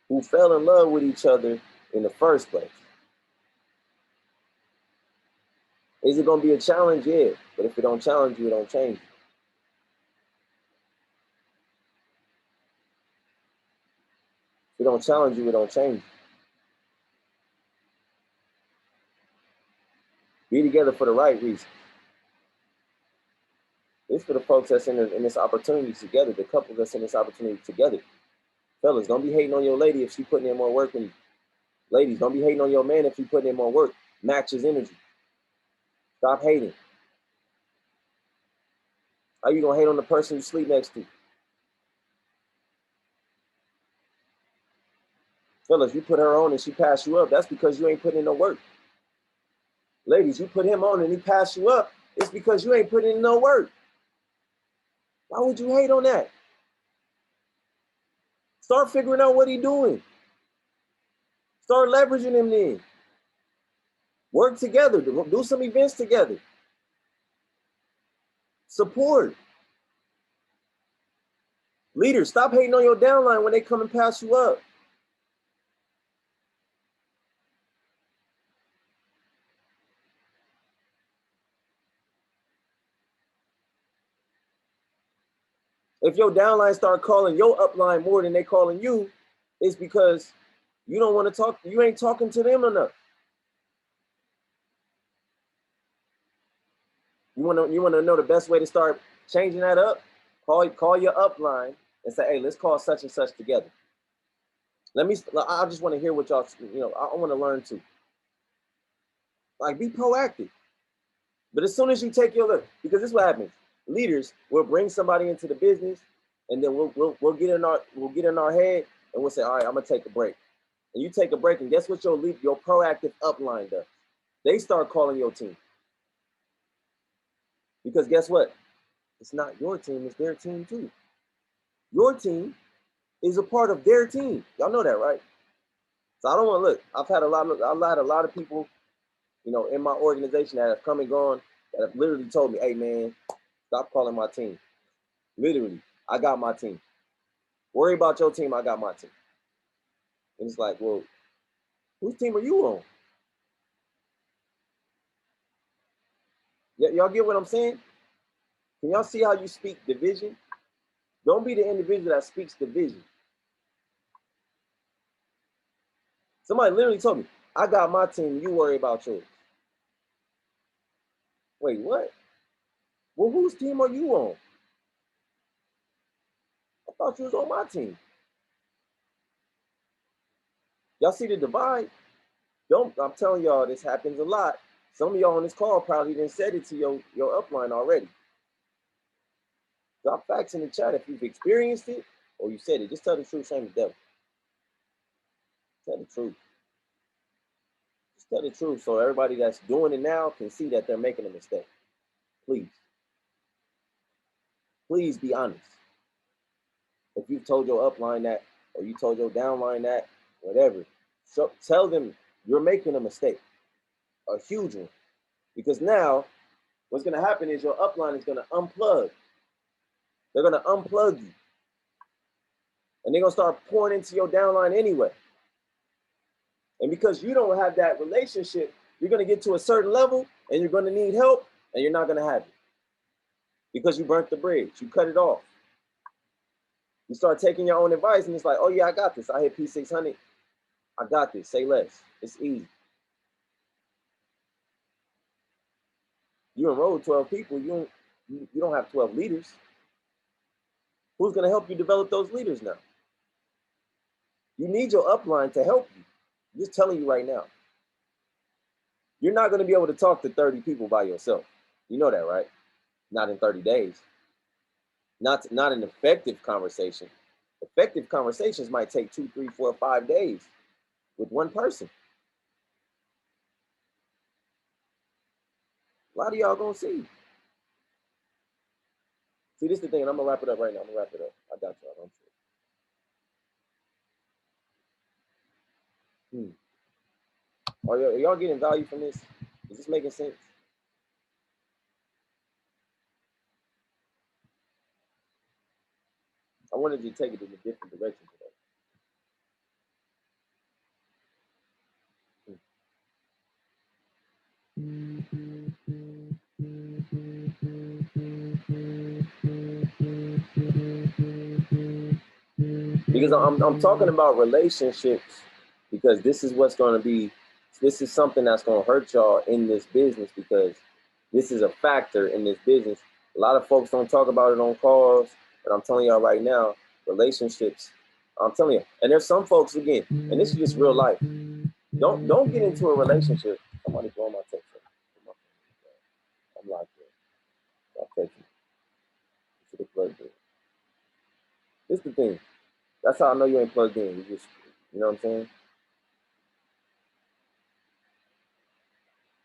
who fell in love with each other in the first place. Is it going to be a challenge? Yeah. But if it don't challenge you, it don't change you. If it don't challenge you, it don't change you. Be together for the right reason. It's for the folks that's in this opportunity together, the couple that's in this opportunity together. Fellas, don't be hating on your lady if she putting in more work than you. Ladies, don't be hating on your man if he putting in more work. Match his energy. Stop hating. How you gonna hate on the person you sleep next to? Fellas, you put her on and she passed you up. That's because you ain't putting in no work. Ladies, you put him on and he passed you up. It's because you ain't putting in no work. Why would you hate on that? Start figuring out what he's doing. Start leveraging him then. Work together. Do some events together. Support. Leaders, stop hating on your downline when they come and pass you up. If your downline start calling your upline more than they calling you, it's because you don't want to talk. You ain't talking to them enough. You want to know the best way to start changing that up? Call your upline and say, hey, let's call such and such together. I just want to hear what y'all, I want to learn too. Like, be proactive. But as soon as you take your look, because this is what happens. Leaders will bring somebody into the business, and then we'll get in our head, and we'll say, all right, I'm gonna take a break. And you take a break, and guess what your proactive upline does? They start calling your team. Because guess what? It's not your team, it's their team too. Your team is a part of their team. Y'all know that, right? So I don't want to look. I've had a lot of people, in my organization that have come and gone that have literally told me, hey man, stop calling my team. Literally, I got my team. Worry about your team, I got my team. And it's like, well, whose team are you on? Y'all get what I'm saying? Can y'all see how you speak division? Don't be the individual that speaks division. Somebody literally told me, I got my team, you worry about yours. Wait, what? Well, whose team are you on? I thought you was on my team. Y'all see the divide? I'm telling y'all, this happens a lot. Some of y'all on this call probably didn't said it to your upline already. Drop facts in the chat if you've experienced it or you said it. Just tell the truth, shame the devil. Tell the truth. Just tell the truth so everybody that's doing it now can see that they're making a mistake. Please. Please be honest. If you've told your upline that or you told your downline that, whatever, so tell them you're making a mistake, a huge one. Because now what's going to happen is your upline is going to unplug. They're going to unplug you. And they're going to start pouring into your downline anyway. And because you don't have that relationship, you're going to get to a certain level and you're going to need help and you're not going to have it. Because you burnt the bridge. You cut it off. You start taking your own advice and it's like, oh yeah, I got this. I hit P600. I got this. Say less. It's easy. You enroll 12 people. You don't have 12 leaders. Who's going to help you develop those leaders now? You need your upline to help you. I'm just telling you right now. You're not going to be able to talk to 30 people by yourself. You know that, right? Not in 30 days. Not an effective conversation. Effective conversations might take 2, 3, 4, 5 days with one person. A lot of y'all gonna see. See, this is the thing, and I'm gonna wrap it up right now. I got y'all. I'm sure. Are y'all getting value from this? Is this making sense? I wanted you to take it in a different direction today. Because I'm talking about relationships because this is something that's going to hurt y'all in this business because this is a factor in this business. A lot of folks don't talk about it on calls, but I'm telling y'all right now, relationships, I'm telling you, and there's some folks again, and this is just real life. Don't get into a relationship. Somebody blow my text. I'm locked in. I'll text you. You should have plugged in. This is the thing. That's how I know you ain't plugged in. You just, you know what I'm saying?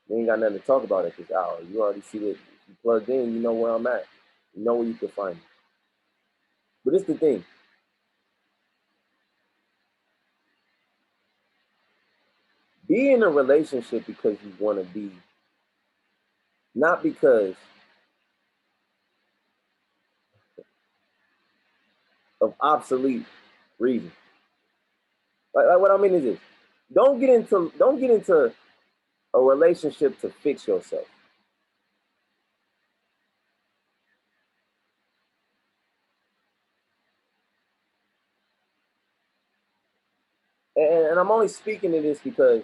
We ain't got nothing to talk about at this hour. You already see that if you plugged in, you know where I'm at. You know where you can find me. But it's the thing. Be in a relationship because you want to be, not because of obsolete reasons. Like what I mean is this. Don't get into a relationship to fix yourself. And I'm only speaking to this because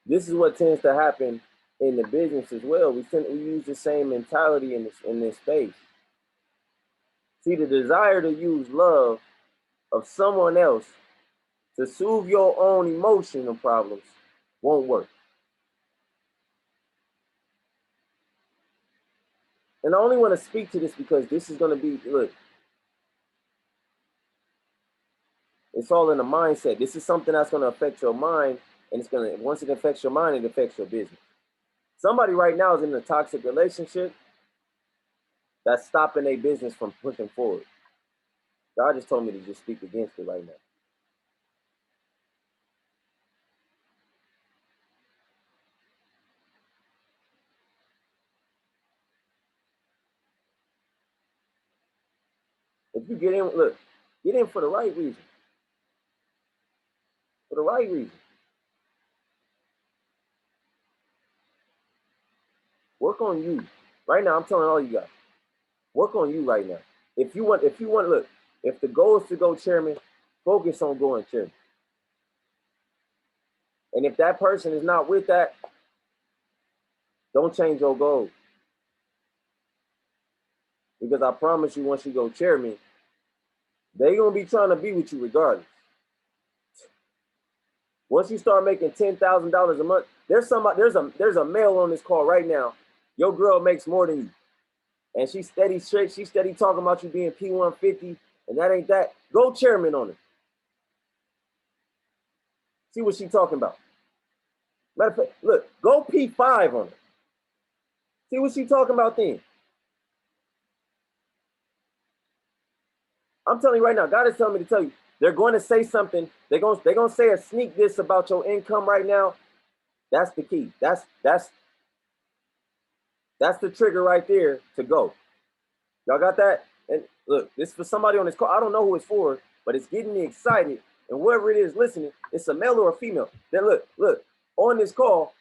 this is what tends to happen in the business as well. We use the same mentality in this space. See, the desire to use love of someone else to soothe your own emotional problems won't work. And I only want to speak to this because this is going to be, look, it's all in the mindset. This is something that's going to affect your mind, and once it affects your mind, it affects your business. Somebody right now is in a toxic relationship that's stopping their business from pushing forward. God just told me to just speak against it right now. If you get in, look, Get in for the right reason. For the right reason. Work on you. Right now, I'm telling all you guys, work on you right now. If you want, look, if the goal is to go chairman, focus on going chairman. And if that person is not with that, don't change your goal. Because I promise you, once you go chairman, they're gonna be trying to be with you regardless. Once you start making $10,000 a month, there's a male on this call right now. Your girl makes more than you, and she's steady straight. She's steady talking about you being P150, and that ain't that. Go chairman on it. See what she's talking about. Matter of fact, look, go P5 on it. See what she's talking about then. I'm telling you right now, God is telling me to tell you, they're going to say something. They're going to say a sneak diss about your income right now. That's the key. That's the trigger right there to go. Y'all got that? And look, this is for somebody on this call. I don't know who it's for, but it's getting me excited. And whoever it is listening, it's a male or a female. Then look, on this call,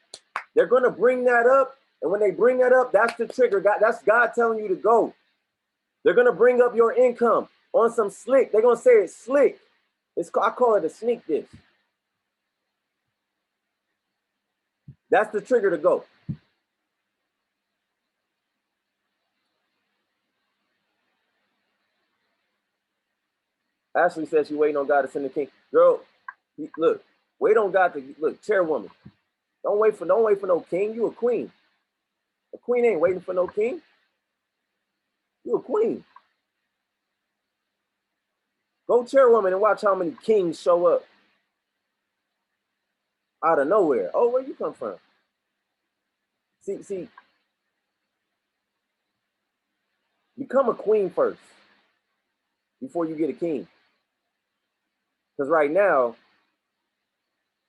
they're going to bring that up. And when they bring that up, that's the trigger. That's God telling you to go. They're going to bring up your income on some slick. They're going to say it's slick. I call it a sneak diss. That's the trigger to go. Ashley says she's waiting on God to send the king. Girl, look, wait on God to look, chairwoman. Don't wait for no king. You a queen. A queen ain't waiting for no king. You a queen. Go chairwoman and watch how many kings show up out of nowhere. Oh, where you come from? See, become a queen first before you get a king. Because right now,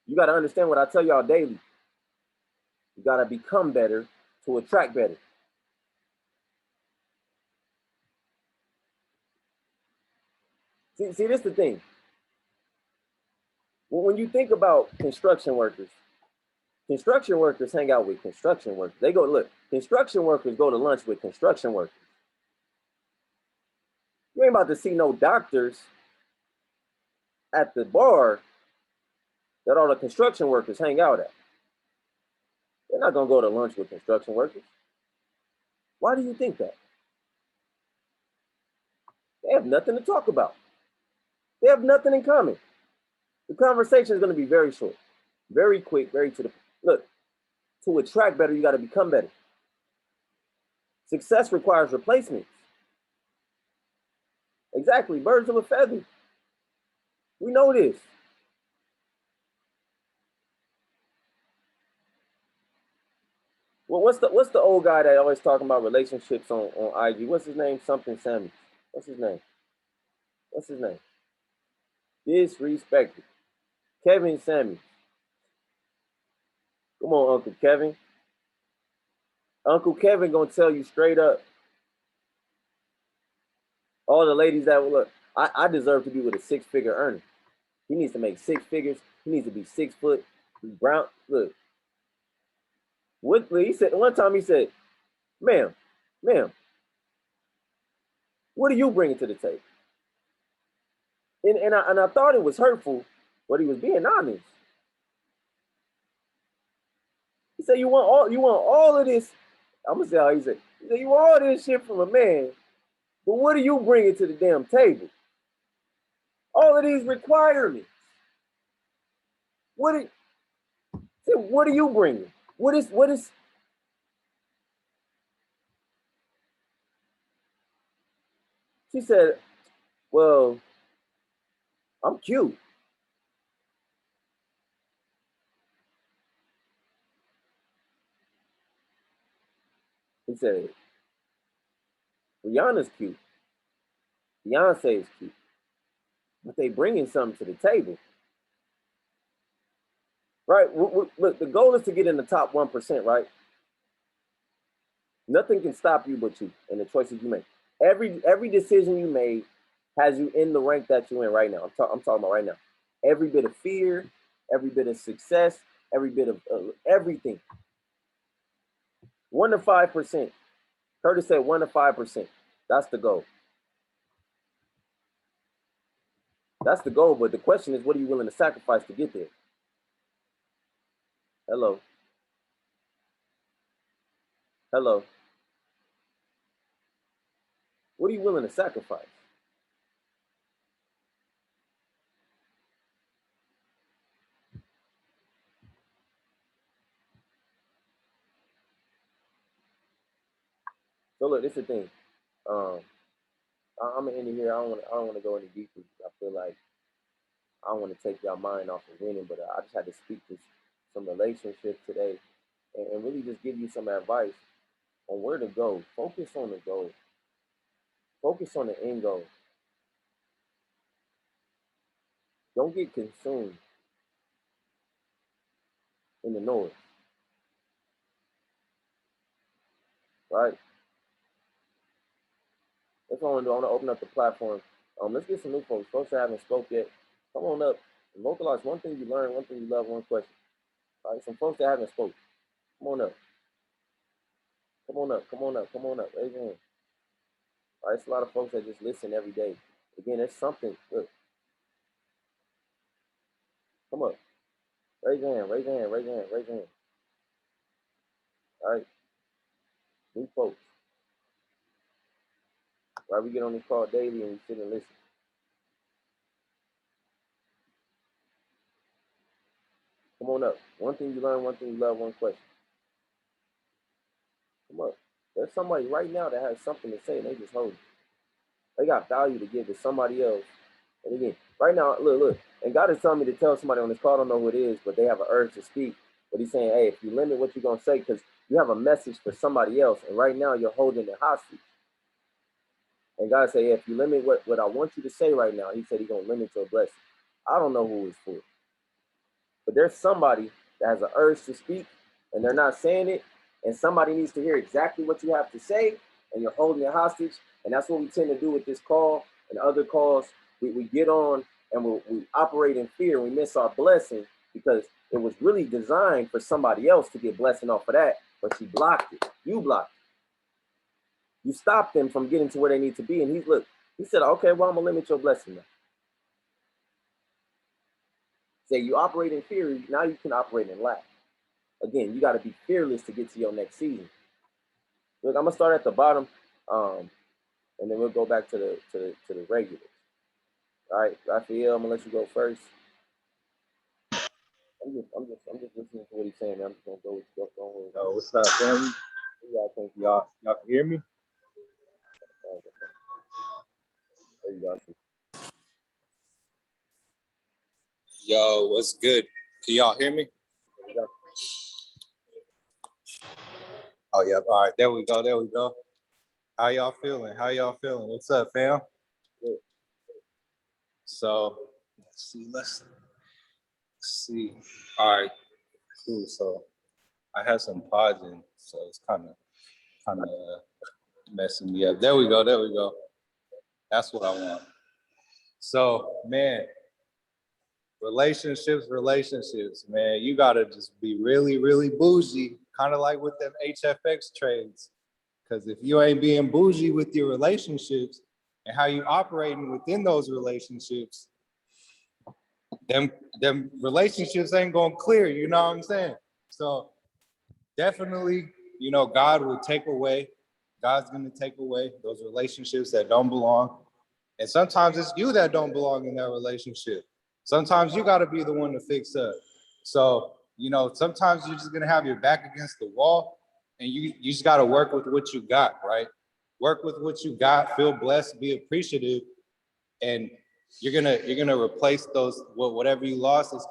you got to understand what I tell y'all daily. You got to become better to attract better. See, this is the thing. When you think about construction workers hang out with construction workers. They go, look, construction workers go to lunch with construction workers. You ain't about to see no doctors at the bar that all the construction workers hang out at. They're not going to go to lunch with construction workers. Why do you think that? They have nothing to talk about. They have nothing in common. The conversation is going to be very short, very quick, very to the point. Look, to attract better, you got to become better. Success requires replacements. Exactly, birds of a feather. We know this. Well, what's the old guy that always talking about relationships on IG? What's his name? Something Sammy. What's his name? Disrespected. Kevin Sammy. Come on, Uncle Kevin. Uncle Kevin gonna tell you straight up. All the ladies that will look, I deserve to be with a six-figure earner. He needs to make six figures. He needs to be 6 foot. Brown. Look. What he said one time? He said, "Ma'am, what are you bringing to the table?" And I thought it was hurtful, but he was being honest. He said, "You want all of this." I'm gonna say how he said. He said, "You want all this shit from a man, but what are you bringing to the damn table? All of these requirements. What are you bringing? What is?" She said, "Well, I'm cute." He said, "Rihanna's cute. Beyonce is cute, but they bringing something to the table." Right? Look, the goal is to get in the top 1%, right? Nothing can stop you but you and the choices you make. Every decision you made has you in the rank that you're in right now. I'm talking about right now. Every bit of fear, every bit of success, every bit of everything. 1 to 5%. Curtis said 1 to 5%. That's the goal. That's the goal, but the question is, what are you willing to sacrifice to get there? Hello. Hello. What are you willing to sacrifice? So look, this is the thing. I'm gonna end it here. I don't want to go any deeper. I feel like I don't want to take y'all mind off of winning, but I just had to speak to some relationships today and really just give you some advice on where to go. Focus on the goal. Focus on the end goal. Don't get consumed in the noise. Right? That's what I want to do. I want to open up the platform. Let's get some new folks. Folks that haven't spoke yet. Come on up and vocalize one thing you learn, one thing you love, one question. All right, some folks that haven't spoke. Come on up. Come on up. Come on up. Come on up. Raise your hand. All right, it's a lot of folks that just listen every day. Again, there's something. Look. Come up. Raise your hand. Raise your hand. Raise your hand. Raise your hand. All right. New folks. Right, we get on this call daily and we sit and listen. Come on up. One thing you learn, one thing you love, one question. Come up. There's somebody right now that has something to say and they just hold it. They got value to give to somebody else. And again, right now, look. And God is telling me to tell somebody on this call, I don't know who it is, but they have an urge to speak. But he's saying, hey, if you limit what you're going to say, because you have a message for somebody else. And right now you're holding it hostage. And God said, hey, if you limit what I want you to say right now, he said he's going to limit your blessing. I don't know who it's for. But there's somebody that has an urge to speak and they're not saying it. And somebody needs to hear exactly what you have to say. And you're holding it hostage. And that's what we tend to do with this call and other calls. We get on and we operate in fear. We miss our blessing because it was really designed for somebody else to get blessing off of that. But you blocked it. You blocked it. You stopped them from getting to where they need to be. And he said, okay, well, I'm going to limit your blessing now. Say you operate in fear, now you can operate in lack. Again, you got to be fearless to get to your next season. Look, I'm gonna start at the bottom, and then we'll go back to the regulars. All right, Raphael, I'm gonna let you go first. I'm just listening to what he's saying. I'm just gonna go with you. Yo, what's up, family? Y'all think Y'all can hear me? there you go. Yo, what's good? Can y'all hear me? Oh, yeah. All right, there we go. There we go. How y'all feeling? How y'all feeling? What's up, fam? Good. So, let's see. All right, cool. So, I had some pods in, so it's kind of messing me up. There we go. There we go. That's what I want. So, man, relationships, man. You gotta just be really, really bougie, kind of like with them HFX trades. Because if you ain't being bougie with your relationships and how you operating within those relationships, them relationships ain't gonna clear, you know what I'm saying? So definitely, God will take away, God's gonna take away those relationships that don't belong. And sometimes it's you that don't belong in that relationship. Sometimes you gotta be the one to fix up. So, sometimes you're just gonna have your back against the wall and you just gotta work with what you got, right? Work with what you got, feel blessed, be appreciative, and you're gonna replace those, whatever you lost, it's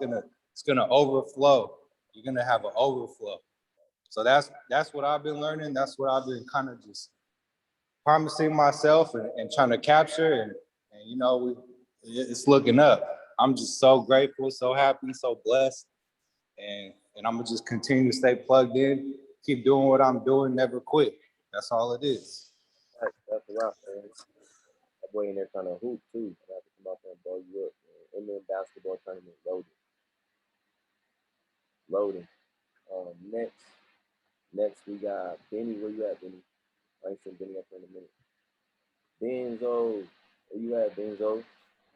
gonna overflow. You're gonna have an overflow. So that's what I've been learning. That's what I've been kind of just promising myself and trying to capture, and it's looking up. I'm just so grateful, so happy, so blessed, and I'm gonna just continue to stay plugged in, keep doing what I'm doing, never quit. That's all it is. That's right, man. boy in there trying to hoop too. I have to come out there and blow you up, man. Inland basketball tournament loading. Next we got Benny. Where you at, Benny? I ain't seen Benny up here in a minute. Benzo, where you at, Benzo?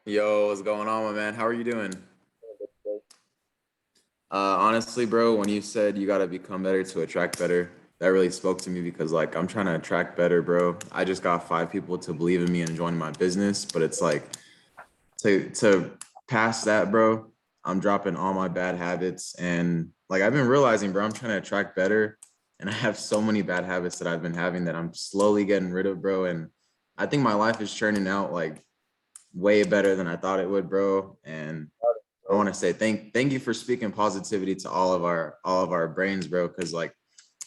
Yo, what's going on, my man? How are you doing? Honestly, bro, when you said you got to become better to attract better, that really spoke to me because like I'm trying to attract better, bro. I just got 5 people to believe in me and join my business, but it's like to pass that, bro, I'm dropping all my bad habits. And like I've been realizing, bro, I'm trying to attract better. And I have so many bad habits that I've been having that I'm slowly getting rid of, bro. And I think my life is churning out like way better than I thought it would, bro. And I want to say thank you for speaking positivity to all of our brains, bro. Cause like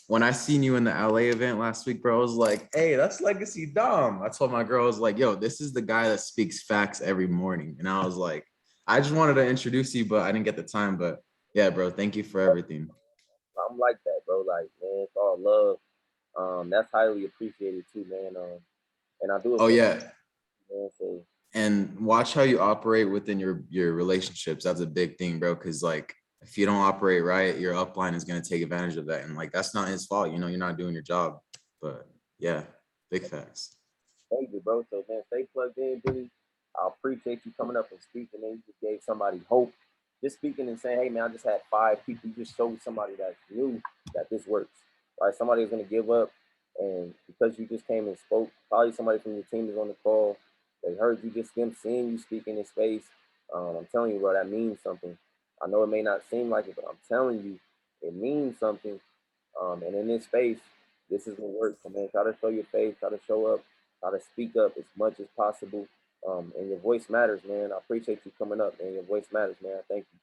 when I seen you in the LA event last week, bro, I was like, hey, that's Legacy Dom. I told my girl, I was like, yo, this is the guy that speaks facts every morning. And I was like, I just wanted to introduce you, but I didn't get the time. But yeah, bro, thank you for everything. I'm like that, bro. Like, man, it's all love. That's highly appreciated too, man. And I do it. Oh yeah. Man, so. And watch how you operate within your relationships. That's a big thing, bro. Cause like if you don't operate right, your upline is gonna take advantage of that. And like that's not his fault. You know, you're not doing your job. But yeah, big facts. Thank you, bro. So man, stay plugged in, Billy. I appreciate you coming up and speaking. And you just gave somebody hope. Just speaking and saying, hey man, I just had 5 people. You just showed somebody that knew that this works. Right? Somebody is gonna give up. And because you just came and spoke, probably somebody from your team is on the call. They heard you, just them seeing you speaking in space. I'm telling you, bro, that means something. I know it may not seem like it, but I'm telling you, it means something. And in this space, this is what works. So, man, try to show your face, try to show up, try to speak up as much as possible. And your voice matters, man. I appreciate you coming up, man. Your voice matters, man. Thank you.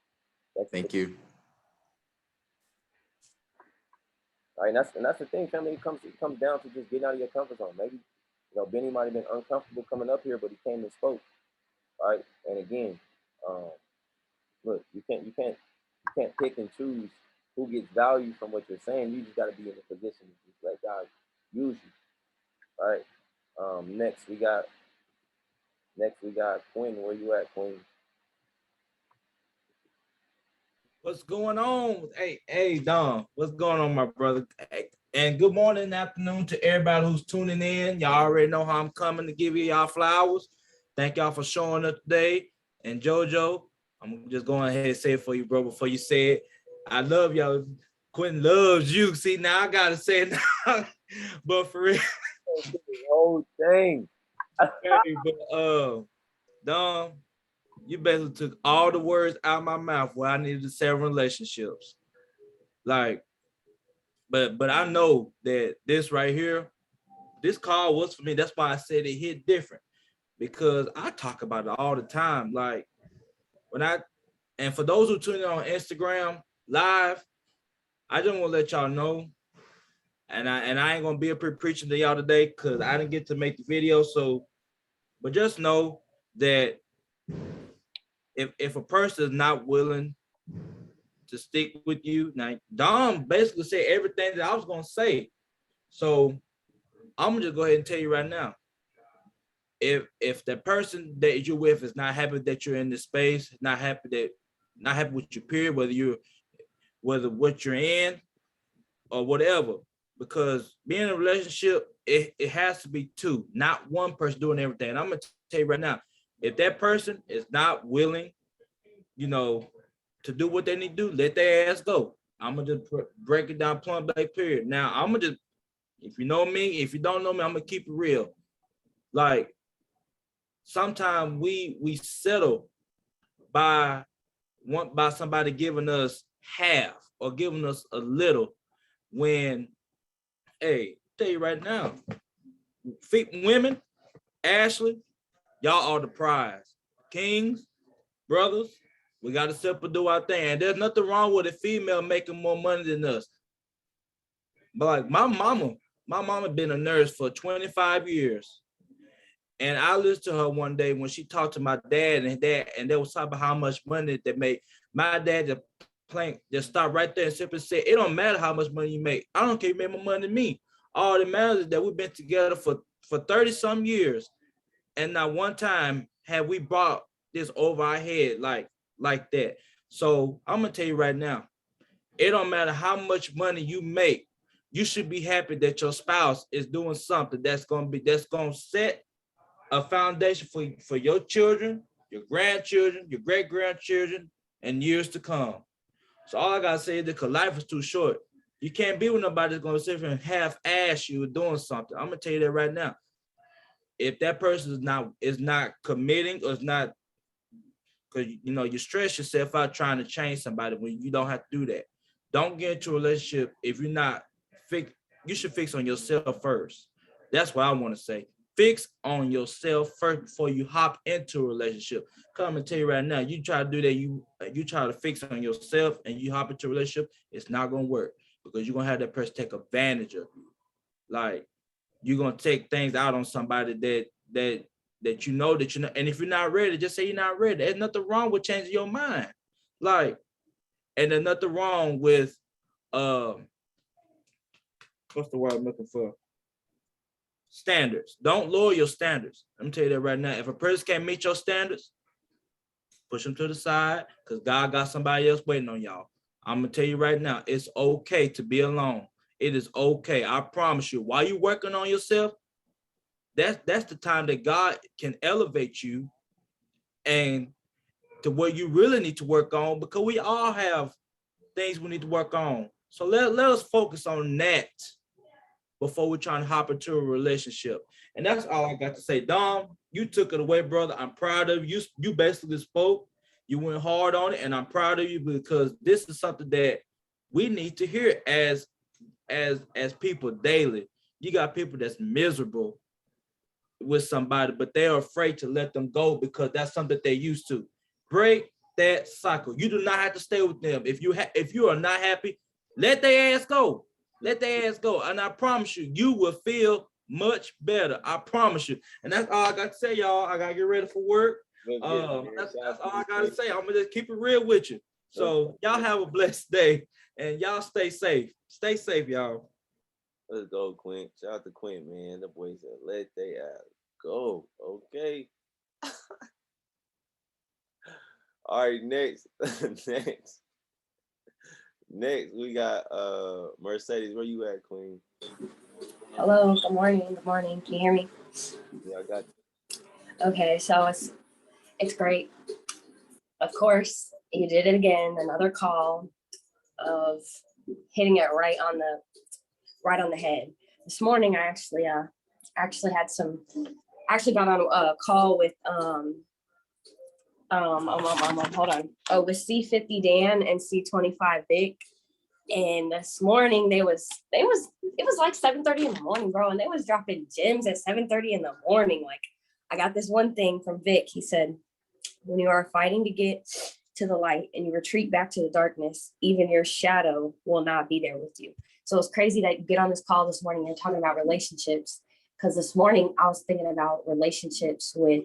Thank you. All right, and that's the thing, family. It comes down to just getting out of your comfort zone. Maybe, Benny might have been uncomfortable coming up here, but he came and spoke. Right, and again, look, you can't pick and choose who gets value from what you're saying. You just got to be in a position to just let God use you. All right. Next we got Quinn. Where you at, Quinn? What's going on? Hey, Don. What's going on, my brother? Hey, and good morning, afternoon to everybody who's tuning in. Y'all already know how I'm coming to give y'all flowers. Thank y'all for showing up today. And JoJo, I'm just going ahead and say it for you, bro, before you say it. I love y'all. Quentin loves you. See, now I gotta say it now. But for real. The whole thing. Hey, but Don, you basically took all the words out of my mouth where I needed to say relationships. Like, but I know that this right here, this call was for me. That's why I said it hit different. Because I talk about it all the time. Like and for those who tune in on Instagram live, I just want to let y'all know, and I ain't gonna be up here preaching to y'all today because I didn't get to make the video. So, but just know that if a person is not willing to stick with you, now Dom basically said everything that I was gonna say. So I'm gonna just go ahead and tell you right now. If the person that you're with is not happy that you're in this space, not happy with your period, whether what you're in or whatever, because being in a relationship, it has to be 2, not one person doing everything. And I'm gonna tell you right now, if that person is not willing, to do what they need to do, let their ass go. I'm gonna just break it down point blank period. Now I'm gonna just, if you know me, if you don't know me, I'm gonna keep it real. Like, sometimes we settle by somebody giving us half or giving us a little when, hey, tell you right now, women, Ashley, y'all are the prize. Kings, brothers, we got to simple do our thing. And there's nothing wrong with a female making more money than us. But like my mama been a nurse for 25 years. And I listened to her one day when she talked to my dad, and they was talking about how much money they make. My dad just stopped right there and simply said, it don't matter how much money you make. I don't care if you make more money than me. All that matters is that we've been together for 30 some years. And not one time have we brought this over our head like that. So I'm gonna tell you right now, it don't matter how much money you make, you should be happy that your spouse is doing something that's gonna set a foundation for your children, your grandchildren, your great-grandchildren, and years to come. So all I gotta say is that life is too short. You can't be with nobody that's gonna sit here and half-ass you doing something. I'm gonna tell you that right now. If that person is not committing or is not, because you stress yourself out trying to change somebody when you don't have to do that. Don't get into a relationship if you're not fix. You should fix on yourself first. That's what I want to say. Fix on yourself first before you hop into a relationship. Come and tell you right now, you try to do that, you try to fix on yourself and you hop into a relationship, it's not gonna work because you're gonna have that person take advantage of you. Like you're gonna take things out on somebody that you know, and if you're not ready, just say you're not ready. There's nothing wrong with changing your mind. Like, and there's nothing wrong with what's the word I'm looking for? Standards. Don't lower your standards. Let me tell you that right now. If a person can't meet your standards, push them to the side because God got somebody else waiting on y'all. I'm gonna tell you right now, it's okay to be alone. It is okay. I promise you. While you're working on yourself, that's the time that God can elevate you and to where you really need to work on, because we all have things we need to work on. So let us focus on that before we're trying to hop into a relationship. And that's all I got to say. Dom, you took it away, brother. I'm proud of you. You basically spoke. You went hard on it, and I'm proud of you because this is something that we need to hear as people daily. You got people that's miserable with somebody, but they're afraid to let them go because that's something they're used to. Break that cycle. You do not have to stay with them. If you are not happy, let their ass go. Let their ass go. And I promise you, you will feel much better. I promise you. And that's all I got to say, y'all. I gotta get ready for work. That's all I gotta say. I'm gonna just keep it real with you. So y'all have a blessed day and y'all stay safe. Stay safe, y'all. Let's go, Quinn. Shout out to Quinn, man. The boy said, let they go. Okay. All right, next. Next, we got Mercedes. Where you at, Queen? Hello, good morning. Good morning. Can you hear me? Yeah, I got you. Okay, so it's great. Of course, you did it again. Another call of hitting it right on the head. This morning, I actually got on a call with hold on. Oh, with C50 Dan and C25 Vic. And this morning it was like 7:30 in the morning, bro. And they was dropping gems at 7:30 in the morning. Like, I got this one thing from Vic. He said, when you are fighting to get to the light and you retreat back to the darkness, even your shadow will not be there with you. So it's crazy that you get on this call this morning and talking about relationships. Because this morning I was thinking about relationships with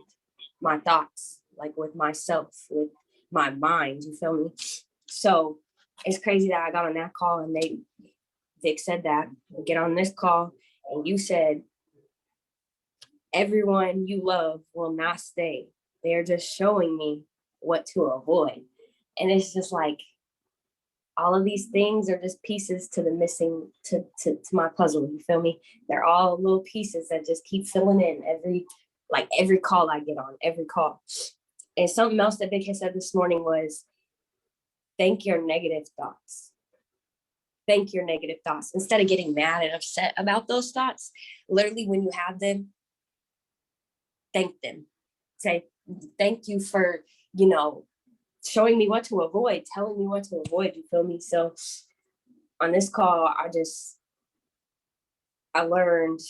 my thoughts, like with myself, with my mind, you feel me? So it's crazy that I got on that call and Vic said that. We get on this call and you said, everyone you love will not stay. They're just showing me what to avoid. And it's just like, all of these things are just pieces to the missing to my puzzle. You feel me? They're all little pieces that just keep filling in every call I get on, every call. And something else that Vic had said this morning was, thank your negative thoughts. Thank your negative thoughts. Instead of getting mad and upset about those thoughts, literally when you have them, thank them. Say, thank you for, showing me what to avoid, telling me what to avoid, you feel me? So on this call, I learned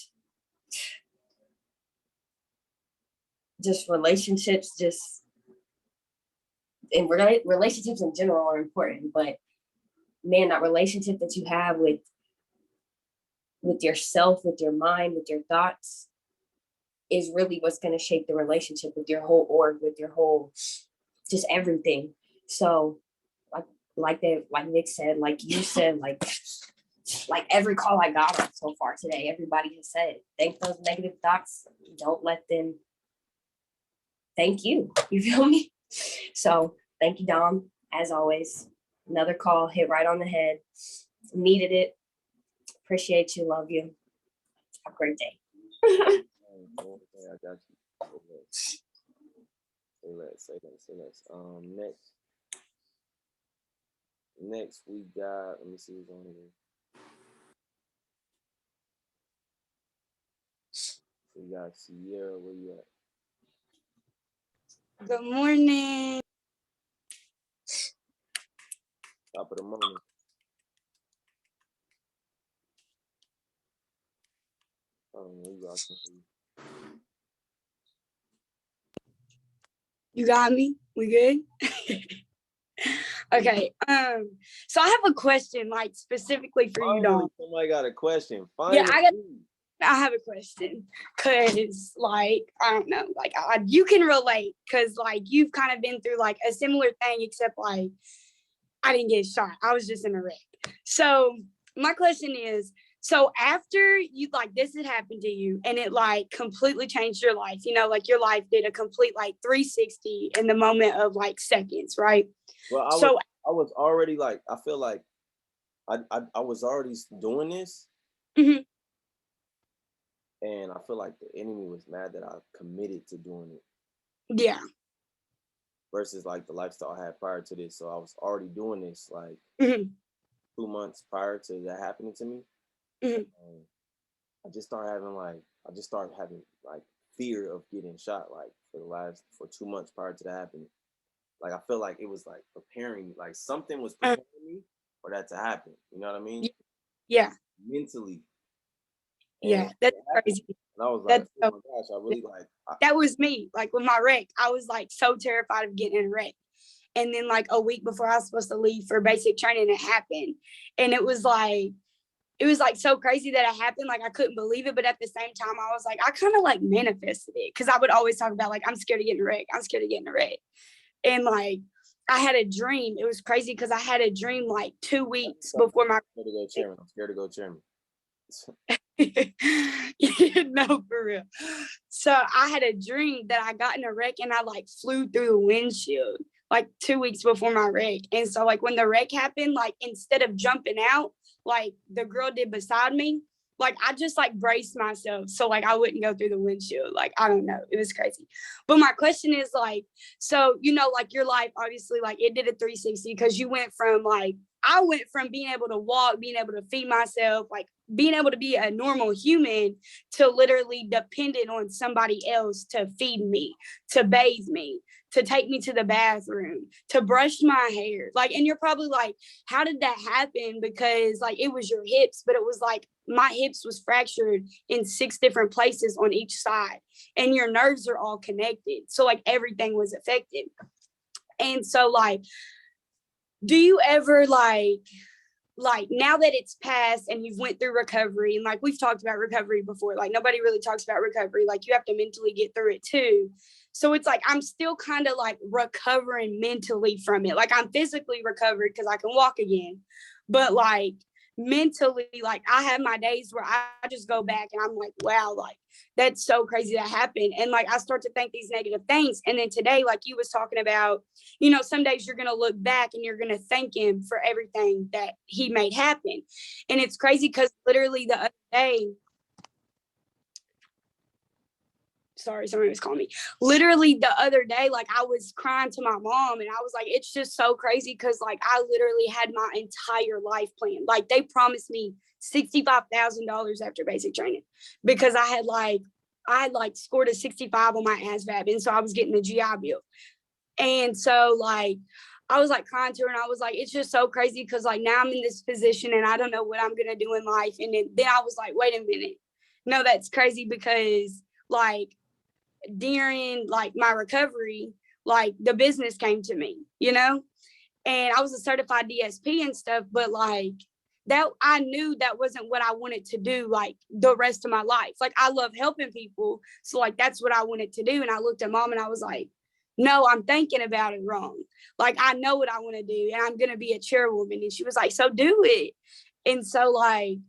just relationships, and relationships in general are important, but man, that relationship that you have with yourself, with your mind, with your thoughts is really what's going to shape the relationship with your whole org, with your whole, just everything. So like Nick said, like you said, like every call I got on so far today, everybody has said, think those negative thoughts, don't let them thank you. You feel me? So thank you, Dom. As always, another call hit right on the head. Needed it. Appreciate you. Love you. Have a great day. I got you. Say less. Next we got, let me see who's on here. We got Sierra, where you at? Good morning. Top of the morning. You got me? We good? Okay. So I have a question, like specifically for you, Dom. Somebody got a question. Yeah, I have a question, cause like I don't know, like you can relate, cause like you've kind of been through like a similar thing, except like I didn't get shot. I was just in a wreck. So my question is, so after you like this had happened to you and it like completely changed your life, you know, like your life did a complete like 360 in the moment of like seconds, right? Well, I was already like, I feel like I was already doing this. Mm-hmm. And I feel like the enemy was mad that I committed to doing it. Yeah. Versus like the lifestyle I had prior to this. So I was already doing this like 2 months prior to that happening to me. I just started having like fear of getting shot like for 2 months prior to that happening. Like I feel like it was like preparing me, like something was preparing me for that to happen. You know what I mean? Yeah. Mentally. Yeah, that's crazy. And I was like, oh my gosh, I really that was me. Like with my wreck, I was like so terrified of getting in a wreck. And then like a week before I was supposed to leave for basic training, it happened. And it was like so crazy that it happened. Like I couldn't believe it. But at the same time, I was like, I kind of like manifested it. Cause I would always talk about like, I'm scared of getting a wreck. I'm scared of getting a wreck. And like, I had a dream. It was crazy because I had a dream like 2 weeks before my. I'm scared to go chairman. No, for real. So I had a dream that I got in a wreck and I like flew through the windshield like 2 weeks before my wreck. And so like when the wreck happened, like instead of jumping out like the girl did beside me, like I just like braced myself so like I wouldn't go through the windshield. Like I don't know, it was crazy. But my question is like, so you know, like your life obviously like it did a 360 because you went from like I went from being able to walk, being able to feed myself, like being able to be a normal human to literally dependent on somebody else to feed me, to bathe me, to take me to the bathroom, to brush my hair. Like, and you're probably like, how did that happen? Because like it was your hips, but it was like my hips was fractured in 6 different places on each side and your nerves are all connected. So like everything was affected. And so like, do you ever like now that it's passed and you've went through recovery and like we've talked about recovery before, like nobody really talks about recovery, like you have to mentally get through it too. So it's like I'm still kind of like recovering mentally from it. Like I'm physically recovered because I can walk again, but like mentally, like I have my days where I just go back and I'm like, wow, like that's so crazy that happened. And like I start to think these negative things. And then today, like you was talking about, you know, some days you're going to look back and you're going to thank him for everything that he made happen. And it's crazy because literally the other day, sorry, somebody was calling me. Literally the other day, like I was crying to my mom and I was like, it's just so crazy because like I literally had my entire life planned. Like they promised me $65,000 after basic training because I had scored a 65 on my ASVAB. And so I was getting the GI Bill. And so like, I was like crying to her and I was like, it's just so crazy because like now I'm in this position and I don't know what I'm going to do in life. And then I was like, wait a minute. No, that's crazy because like during like my recovery, like the business came to me, you know, and I was a certified DSP and stuff, but like that I knew that wasn't what I wanted to do like the rest of my life. Like I love helping people. So like that's what I wanted to do. And I looked at mom and I was like, no, I'm thinking about it wrong. Like I know what I want to do and I'm going to be a chairwoman. And she was like, so do it. And so like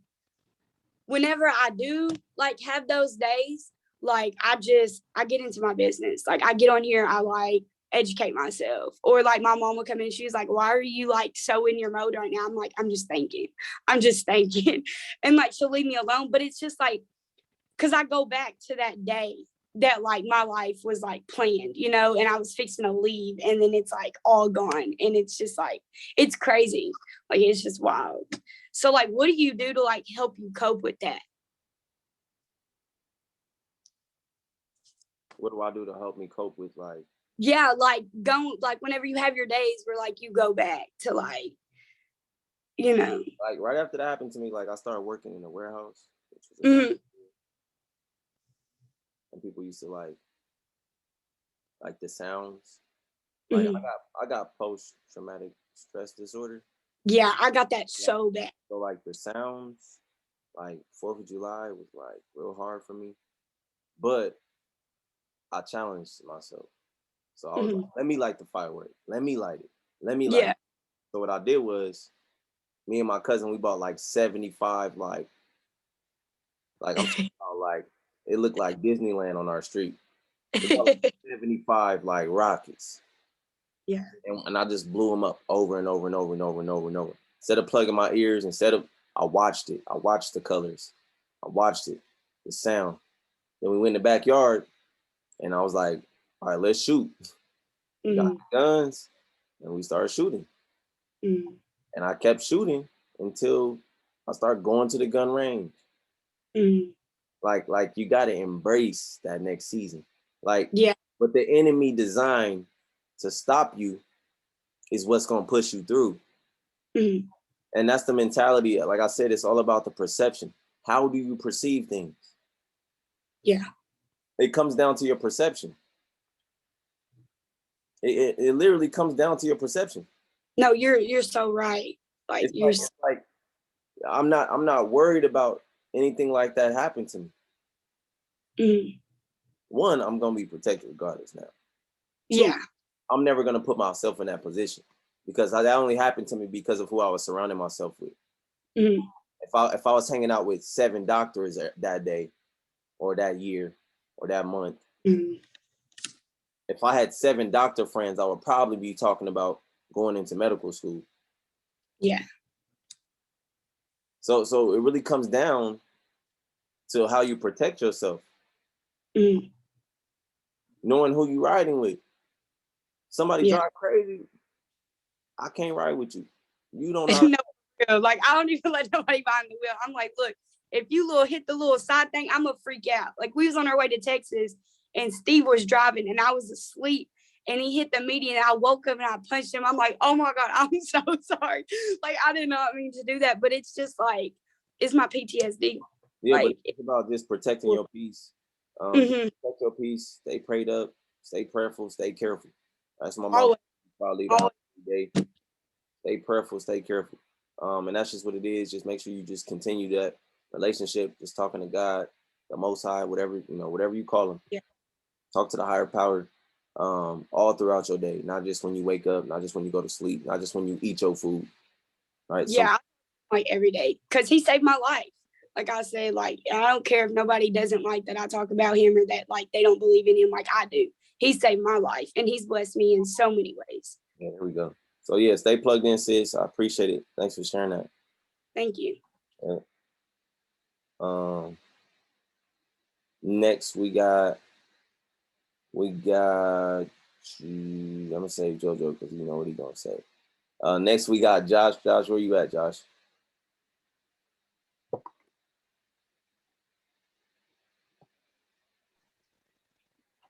whenever I do like have those days, like I get into my business. Like I get on here, I like educate myself. Or like my mom will come in, she's like, why are you like so in your mode right now? I'm like, I'm just thinking. And like she'll leave me alone. But it's just like, because I go back to that day that like my life was like planned, you know, and I was fixing to leave, and then it's like all gone. And it's just like, it's crazy. Like it's just wild. So like, what do you do to like help you cope with that? What do I do to help me cope with like? Yeah, like go like whenever you have your days where like you go back to like, you know. Like right after that happened to me, like I started working in a warehouse, which was and people used to like the sounds. Like I got post traumatic stress disorder. Yeah, I got that so bad. So like the sounds, like 4th of July was like real hard for me, but I challenged myself. So I was like, let me light the firework. Let me light it. Let me light it. So what I did was, me and my cousin, we bought like 75 like I'm talking about like it looked like Disneyland on our street. We bought like 75 like rockets. Yeah. And I just blew them up over and over and over and over and over and over. Instead of plugging my ears, I watched it. I watched the colors. I watched it, the sound. Then we went in the backyard and I was like, all right, let's shoot. We got guns and we started shooting. And I kept shooting until I started going to the gun range. Like you got to embrace that next season. Like, what the enemy designed to stop you is what's going to push you through. And that's the mentality. Like I said, it's all about the perception. How do you perceive things? Yeah. It comes down to your perception. It literally comes down to your perception. No, you're so right. Like it's like I'm not worried about anything like that happen to me. One, I'm gonna be protected regardless now. Two, I'm never gonna put myself in that position because that only happened to me because of who I was surrounding myself with. If I was hanging out with 7 doctors that day, or that year, or that month, if I had 7 doctor friends, I would probably be talking about going into medical school. Yeah. So it really comes down to how you protect yourself. Knowing who you riding with. Somebody drive crazy, I can't ride with you. You don't know. No, like I don't even let nobody behind the wheel. I'm like, look, if you hit the little side thing, I'm gonna freak out. Like we was on our way to Texas and Steve was driving and I was asleep and he hit the median and I woke up and I punched him. I'm like, oh my God, I'm so sorry. Like I did not mean to do that, but it's just like, it's my PTSD. Yeah, like, but it's about just protecting your peace. Protect your peace, stay prayed up, stay prayerful, stay careful. That's my mom. Probably every day. Stay prayerful, stay careful. And that's just what it is. Just make sure you just continue that relationship, just talking to God, the Most High, whatever you call him. Yeah. Talk to the higher power all throughout your day, not just when you wake up, not just when you go to sleep, not just when you eat your food. Right. Yeah, like every day, because he saved my life. Like I said, like I don't care if nobody doesn't like that I talk about him or that like they don't believe in him like I do. He saved my life and he's blessed me in so many ways. Yeah, here we go. So yeah, stay plugged in, sis. I appreciate it. Thanks for sharing that. Thank you. Yeah. Next we got I'm gonna say JoJo because you know what he's gonna say. Next we got Josh. Josh, where you at, Josh?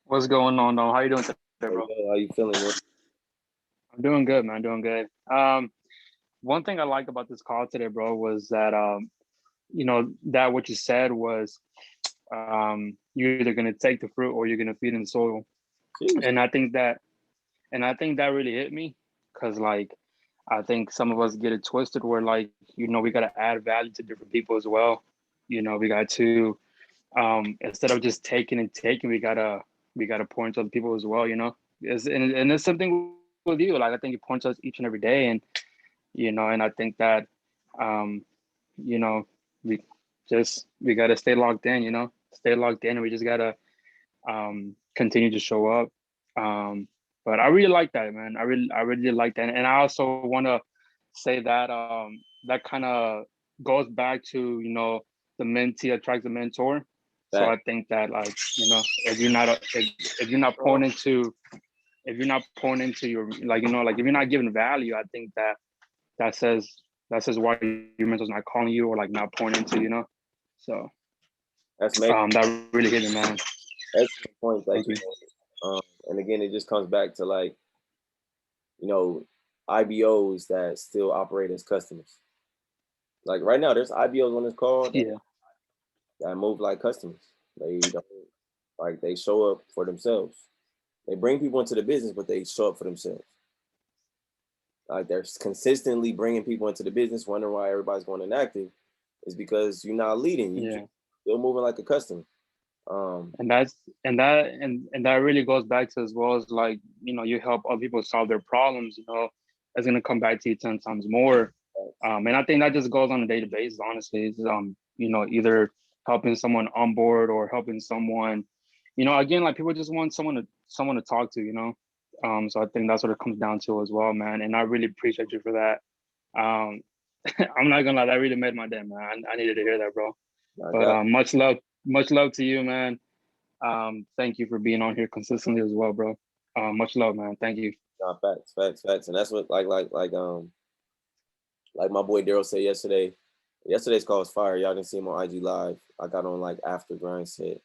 What's going on, though? How you doing today, bro? How you feeling? I'm doing good, man. Doing good. One thing I liked about this call today, bro, was that that what you said was you're either gonna take the fruit or you're gonna feed in the soil. And I think that really hit me because like I think some of us get it twisted where like, we gotta add value to different people as well. We got to instead of just taking, we gotta pour into other people as well, and it's something with you. Like I think you point to us each and every day, and and I think that we gotta stay locked in, stay locked in. We just gotta continue to show up. But I really like that, man. I really like that, and I also want to say that that kind of goes back to, you know, the mentee attracts the mentor. So I think that, like, you know, if you're not pouring into your, like, you know, like if you're not giving value, I think that says why your mentor's not calling you or like not pouring into, you know. So That's amazing. that really hit me, man. Excellent point. Like, Thank you. and again, it just comes back to, like, you know, IBOs that still operate as customers. Like right now, there's IBOs on this call that move like customers. They don't, like, they show up for themselves. They bring people into the business, but they show up for themselves. Like, they're consistently bringing people into the business. Wondering why everybody's going inactive is because you're not leading. You're moving like a customer. And that really goes back to, as well as, like, you know, you help other people solve their problems, you know, it's gonna come back to you 10 times more. And I think that just goes on a daily basis, honestly. It's you know, either helping someone onboard or helping someone, you know, again, like, people just want someone to talk to, you know. So I think that's what it comes down to as well, man. And I really appreciate you for that. I'm not gonna lie, that really made my day, man. I needed to hear that, bro. But much love to you, man. Thank you for being on here consistently as well, bro. Much love, man. Thank you. Facts. And that's what, like my boy Daryl said yesterday. Yesterday's call was fire. Y'all didn't see him on IG Live. I got on like after Grindset.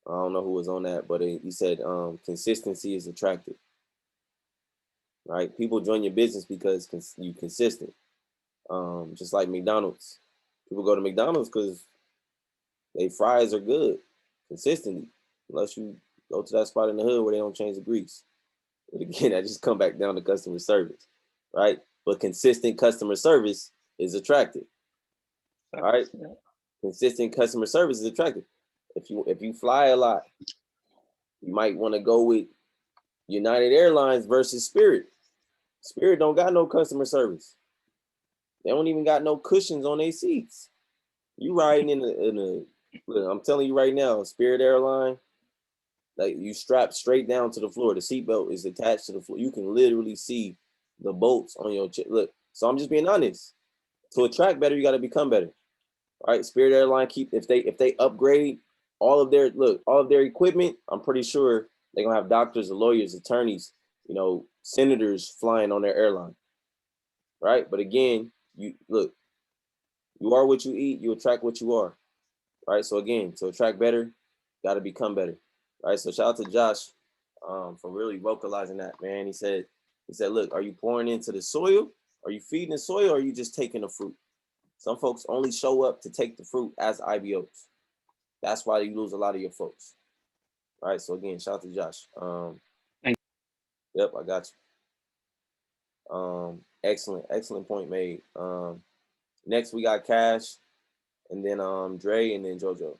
I don't know who was on that, but he said consistency is attractive. Right? People join your business because you consistent. Just like McDonald's. People go to McDonald's because they fries are good consistently. Unless you go to that spot in the hood where they don't change the grease. But again, I just come back down to customer service, right? But consistent customer service is attractive. All right. Consistent customer service is attractive. If you fly a lot, you might want to go with United Airlines versus Spirit. Spirit don't got no customer service. They don't even got no cushions on their seats. You riding in a look, I'm telling you right now, Spirit Airline, like, you strap straight down to the floor. The seatbelt is attached to the floor. You can literally see the bolts on your chest. Look, so I'm just being honest. To attract better, you got to become better. All right, Spirit Airline if they upgrade all of their equipment, I'm pretty sure they're gonna have doctors, lawyers, attorneys, you know, senators flying on their airline. Right? But again, you are what you eat, you attract what you are. Right? So again, to attract better, got to become better. Right? So shout out to Josh for really vocalizing that, man. He said, look, are you pouring into the soil? Are you feeding the soil, or are you just taking the fruit? Some folks only show up to take the fruit as IBOs. That's why you lose a lot of your folks. All right. So again, shout out to Josh. Yep, I got you. Excellent point made. Next we got Cash, and then Dre, and then JoJo.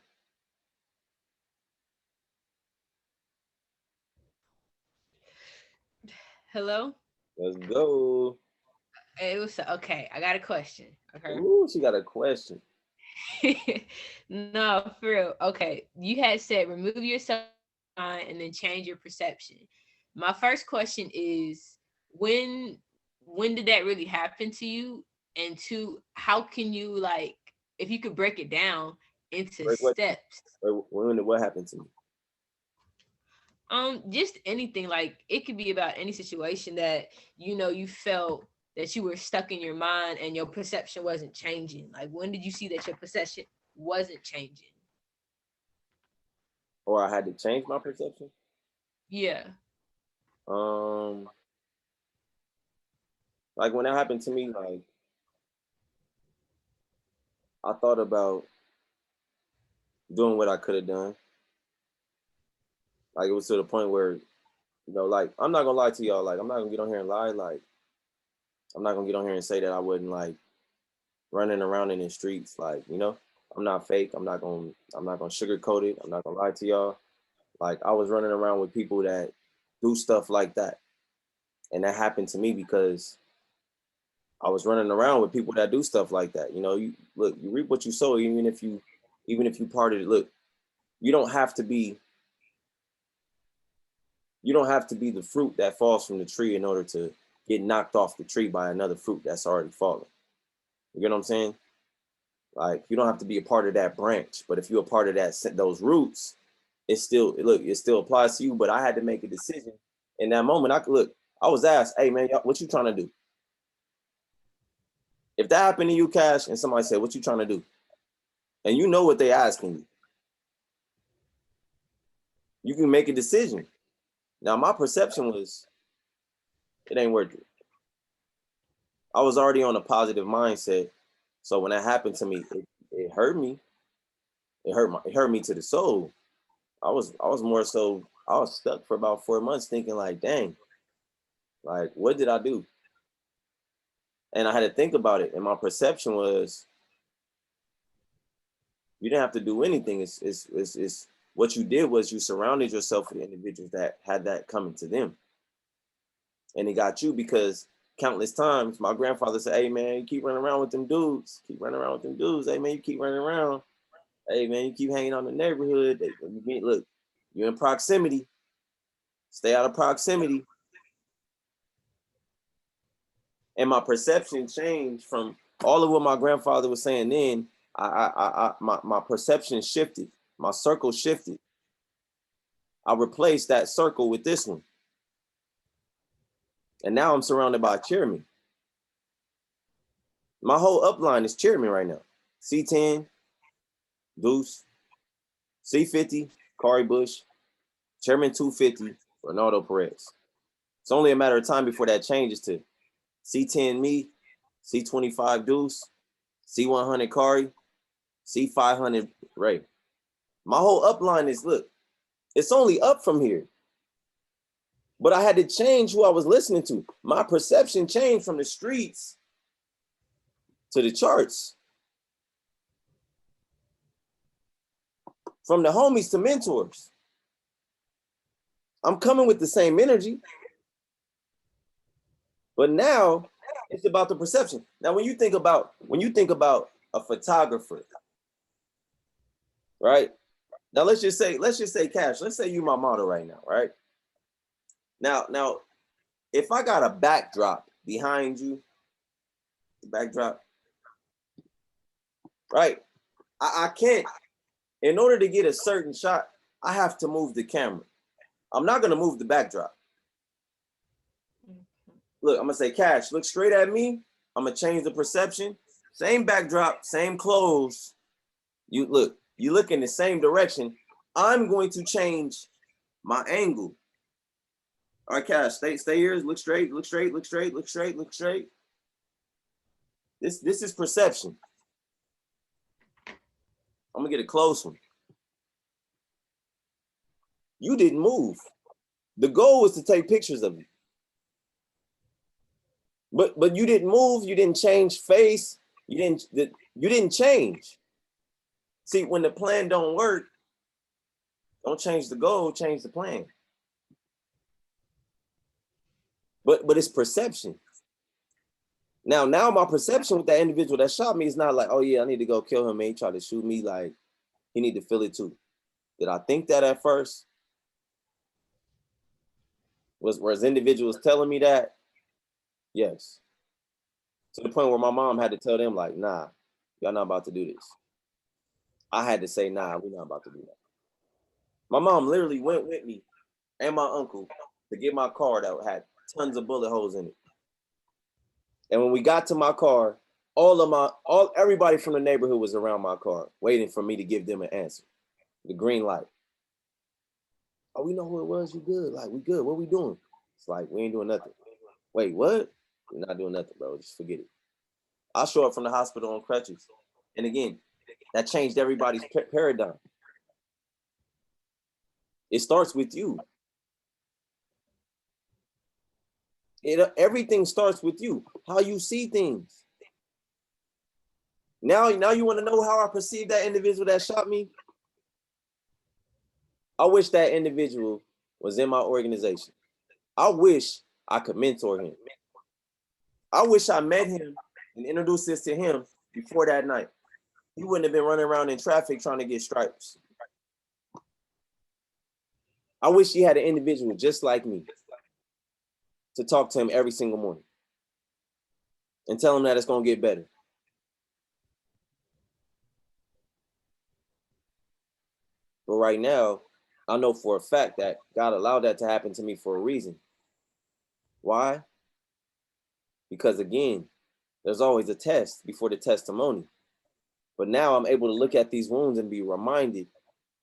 Hello? Let's go. It was okay. I got a question. Okay. Ooh, she got a question. No, for real. Okay. You had said remove yourself and then change your perception. My first question is when did that really happen to you? And two, how can you, like, if you could break it down into steps? What happened to me? Just anything. Like, it could be about any situation that, you know, you felt that you were stuck in your mind and your perception wasn't changing. Like, when did you see that your perception wasn't changing? Or I had to change my perception? Yeah. Like, when that happened to me, like, I thought about doing what I could have done. Like, it was to the point where, you know, like, I'm not gonna lie to y'all. Like, I'm not gonna get on here and lie. Like, I'm not gonna get on here and say that I wasn't, like, running around in the streets. Like, you know, I'm not fake. I'm not gonna sugarcoat it. I'm not gonna lie to y'all. Like, I was running around with people that do stuff like that. And that happened to me because I was running around with people that do stuff like that. You know, you reap what you sow, even if you parted it. Look, you don't have to be the fruit that falls from the tree in order to get knocked off the tree by another fruit that's already fallen. You get what I'm saying? Like, you don't have to be a part of that branch, but if you're a part of those roots, it still applies to you. But I had to make a decision in that moment. I was asked, hey man, what you trying to do? If that happened to you, Cash, and somebody said, what you trying to do? And you know what they asking you, you can make a decision. Now, my perception was, it ain't worth it. I was already on a positive mindset. So when that happened to me, it hurt me. It hurt me to the soul. I was stuck for about 4 months thinking like, dang, like, what did I do? And I had to think about it. And my perception was, you didn't have to do anything. It's what you did was you surrounded yourself with individuals that had that coming to them. And it got you because countless times my grandfather said, hey man, you keep running around with them dudes. Keep running around with them dudes. Hey man, you keep running around. Hey man, you keep hanging on the neighborhood. Look, you're in proximity. Stay out of proximity. And my perception changed from all of what my grandfather was saying then. My perception shifted. My circle shifted. I replaced that circle with this one. And now I'm surrounded by chairmen. My whole upline is chairman right now. C10, Deuce, C50, Kari Bush, Chairman 250, Ronaldo Perez. It's only a matter of time before that changes to C10 me, C25 Deuce, C100 Kari, C500 Ray. My whole upline is, look, it's only up from here. But I had to change who I was listening to. My perception changed from the streets to the charts. From the homies to mentors. I'm coming with the same energy. But now it's about the perception. Now, when you think about a photographer, right? Now let's just say Cash, let's say you my model right now, right? Now, if I got a backdrop behind you, right? I can't, in order to get a certain shot, I have to move the camera. I'm not gonna move the backdrop. Look, I'm gonna say, Cash, look straight at me. I'm gonna change the perception. Same backdrop, same clothes. You look in the same direction. I'm going to change my angle. All right, Cash, stay here. Look straight, look straight, look straight, look straight, look straight. This is perception. I'm gonna get a close one. You didn't move. The goal was to take pictures of you. But you didn't move, you didn't change face, you didn't change. See, when the plan don't work, don't change the goal, change the plan. But it's perception. Now my perception with that individual that shot me is not like, oh yeah, I need to go kill him, man. He tried to shoot me, like he need to feel it too. Did I think that at first? Was individuals telling me that? Yes. To the point where my mom had to tell them, like, nah, y'all not about to do this. I had to say, nah, we're not about to do that. My mom literally went with me and my uncle to get my car that had tons of bullet holes in it. And when we got to my car, everybody from the neighborhood was around my car, waiting for me to give them an answer. The green light. Oh, we know who it was. You good? Like, we good. What we doing? It's like, we ain't doing nothing. Wait, what? We're not doing nothing, bro. Just forget it. I show up from the hospital on crutches. And again, that changed everybody's paradigm. It starts with you. Everything starts with you. How you see things. Now you want to know how I perceive that individual that shot me? I wish that individual was in my organization. I wish I could mentor him. I wish I met him and introduced this to him before that night. He wouldn't have been running around in traffic trying to get stripes. I wish she had an individual just like me to talk to him every single morning and tell him that it's gonna get better. But right now, I know for a fact that God allowed that to happen to me for a reason. Why? Because again, there's always a test before the testimony. But now I'm able to look at these wounds and be reminded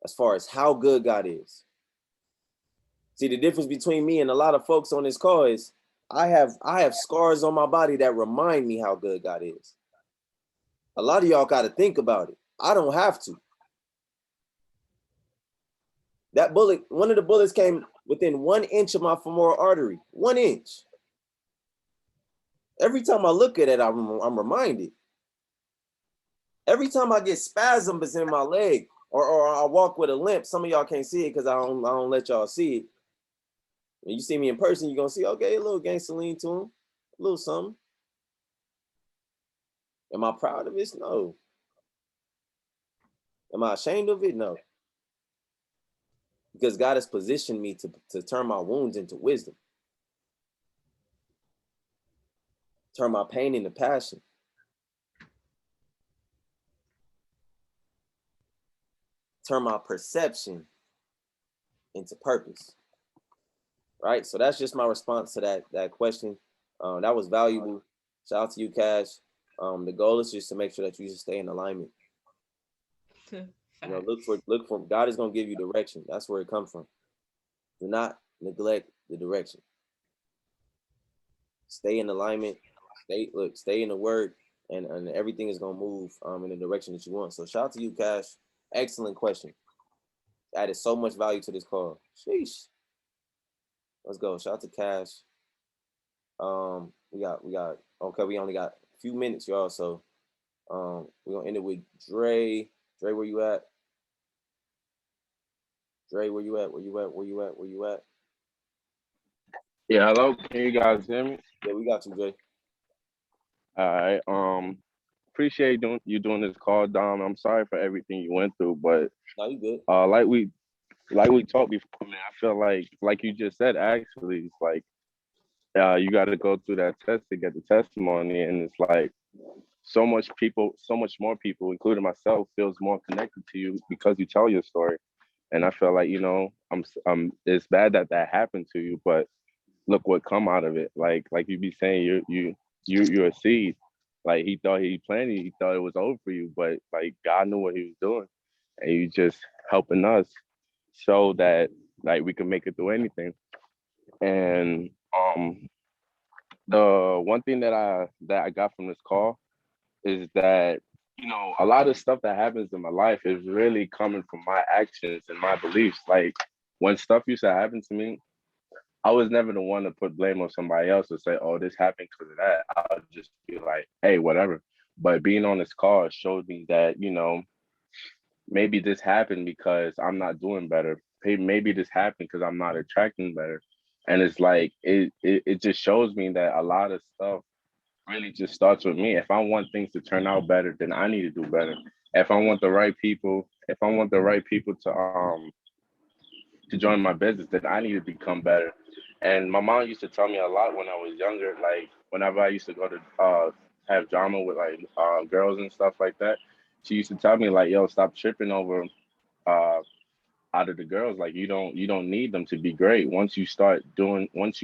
as far as how good God is. See, the difference between me and a lot of folks on this call is I have scars on my body that remind me how good God is. A lot of y'all got to think about it. I don't have to. That bullet, one of the bullets came within 1 inch of my femoral artery. 1 inch. Every time I look at it, I'm reminded. Every time I get spasms in my leg or I walk with a limp, some of y'all can't see it because I don't let y'all see it. When you see me in person, you're going to see, okay, a little gangster lean to him, a little something. Am I proud of it? No. Am I ashamed of it? No. Because God has positioned me to turn my wounds into wisdom. Turn my pain into passion. Turn my perception into purpose. Right? So that's just my response to that question. That was valuable. Shout out to you, Cash. The goal is just to make sure that you just stay in alignment. You know, look for God is gonna give you direction. That's where it comes from. Do not neglect the direction. Stay in alignment. Stay in the word, and everything is gonna move in the direction that you want. So shout out to you, Cash. Excellent question. Added so much value to this call. Sheesh. Let's go. Shout out to Cash. We got okay, we only got a few minutes, y'all. So we're gonna end it with Dre. Dre, where you at? Dre, where you at? Where you at? Where you at? Where you at? Yeah, hello. Can you guys hear me? Yeah, we got you, Dre. All right. Appreciate you doing this call, Dom. I'm sorry for everything you went through, but no, you good. Like we talked before, man. I feel like you just said, actually, it's like you got to go through that test to get the testimony, and it's like so much more people, including myself, feels more connected to you because you tell your story. And I feel like, you know, it's bad that happened to you, but look what come out of it. Like you be saying, you're a seed. Like he thought he planted, he thought it was over for you, but like God knew what he was doing, and you just helping us so that like we can make it through anything. And the one thing that I got from this call is that, you know, a lot of stuff that happens in my life is really coming from my actions and my beliefs. Like when stuff used to happen to me, I was never the one to put blame on somebody else or say, oh, this happened because of that. I'll just be like, hey, whatever. But being on this call showed me that, you know, maybe this happened because I'm not doing better. Maybe this happened because I'm not attracting better. And it's like, it just shows me that a lot of stuff really just starts with me. If I want things to turn out better, then I need to do better. If I want the right people to join my business, then I need to become better. And my mom used to tell me a lot when I was younger, like whenever I used to go to have drama with like girls and stuff like that, she used to tell me like, yo, stop tripping over uh out of the girls. Like you don't need them to be great. Once you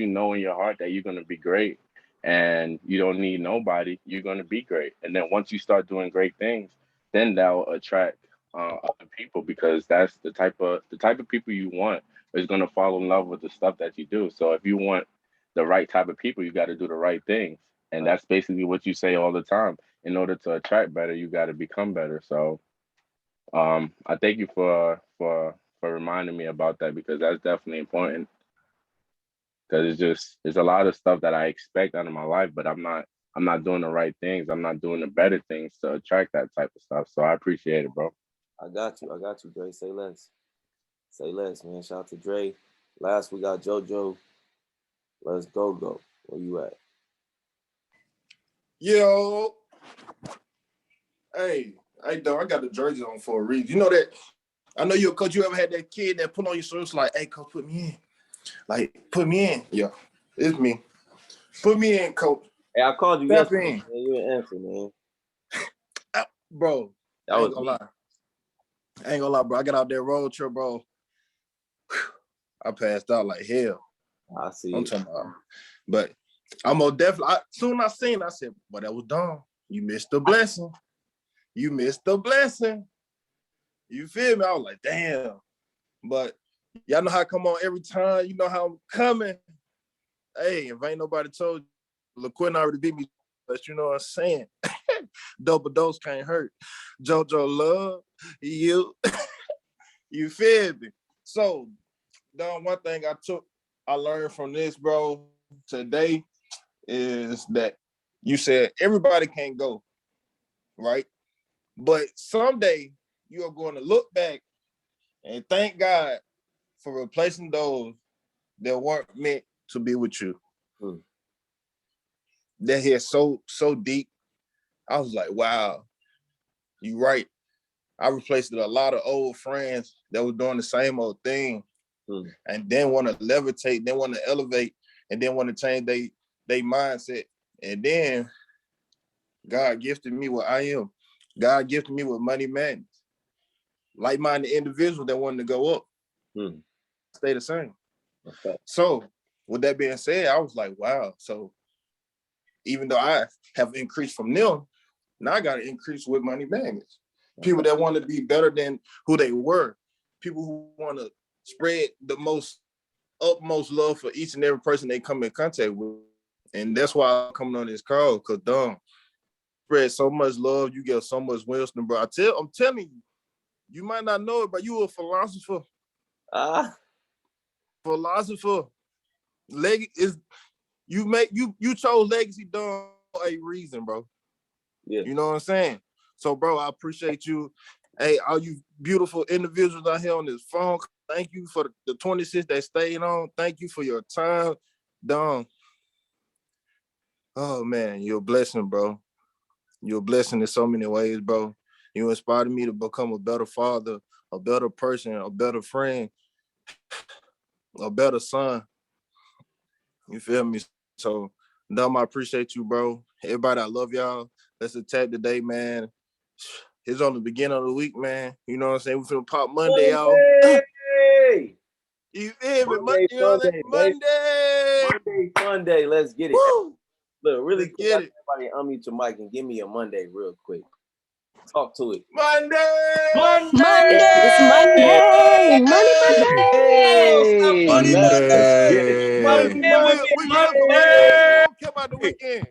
know in your heart that you're gonna be great and you don't need nobody, you're gonna be great. And then once you start doing great things, then that'll attract other people, because that's the type of people you want is gonna fall in love with the stuff that you do. So if you want the right type of people, you got to do the right things, and that's basically what you say all the time. In order to attract better, you got to become better. So I thank you for reminding me about that, because that's definitely important. Because it's a lot of stuff that I expect out of my life, but I'm not doing the right things. I'm not doing the better things to attract that type of stuff. So I appreciate it, bro. I got you, Dre. Say less. Say less, man. Shout out to Dre. Last we got JoJo. Let's go. Where you at? Yo. Hey, dog, I got the jersey on for a reason. You know that I know you're a coach. You ever had that kid that put on your shoulders like, hey, coach, put me in. Like, put me in. Yeah, it's me. Put me in, coach. Hey, I called you Step yesterday, in. man. You didn't answer, man. Bro, That I ain't was gonna me. lie. I ain't gonna lie, bro. I got out there road trip, bro. I passed out like hell. I see. I'm talking about. But I'm gonna definitely. Soon I seen, I said, "But that was dumb. You missed the blessing. You missed the blessing." You feel me? I was like, "Damn." But y'all know how I come on every time. You know how I'm coming. Hey, if ain't nobody told you, LaQuinn already beat me. But you know what I'm saying? Double dose can't hurt. JoJo love you. You feel me? So, Don, one thing I learned from this, bro, today is that you said everybody can't go, right? But someday you are going to look back and thank God for replacing those that weren't meant to be with you. That hit so deep. I was like, wow, you right. I replaced a lot of old friends that were doing the same old thing and then want to levitate, then want to elevate, and then want to change their mindset. And then God gifted me what I am. God gifted me with money madness. Like-minded individuals that wanted to go up. Stay the same. Okay. So with that being said, I was like, wow. So even though I have increased from them, now I got to increase with money magnets. People that want to be better than who they were. People who want to spread the utmost love for each and every person they come in contact with. And that's why I'm coming on this call, because spread so much love, you get so much wisdom, bro. I'm telling you, you might not know it, but you a philosopher. Philosopher. You chose Legacy Dawn for a reason, bro. Yeah. You know what I'm saying? So, bro, I appreciate you. Hey, all you beautiful individuals out here on this phone, thank you for the 26 that stayed on. Thank you for your time. Dawn. Oh, man, you're a blessing, bro. You're a blessing in so many ways, bro. You inspired me to become a better father, a better person, a better friend, a better son. You feel me? So, Dom, I appreciate you, bro. Everybody, I love y'all. Let's attack today, man. It's on the beginning of the week, man. You know what I'm saying? We finna pop Monday, y'all. You feel me? Monday, Monday. Let's get it. Woo! Look, really Let's quick, get it. everybody unmute your mic and give me a Monday real quick. Talk to it. Monday! It's Monday! Money Monday. Monday! We live for Monday. We don't care about the weekend.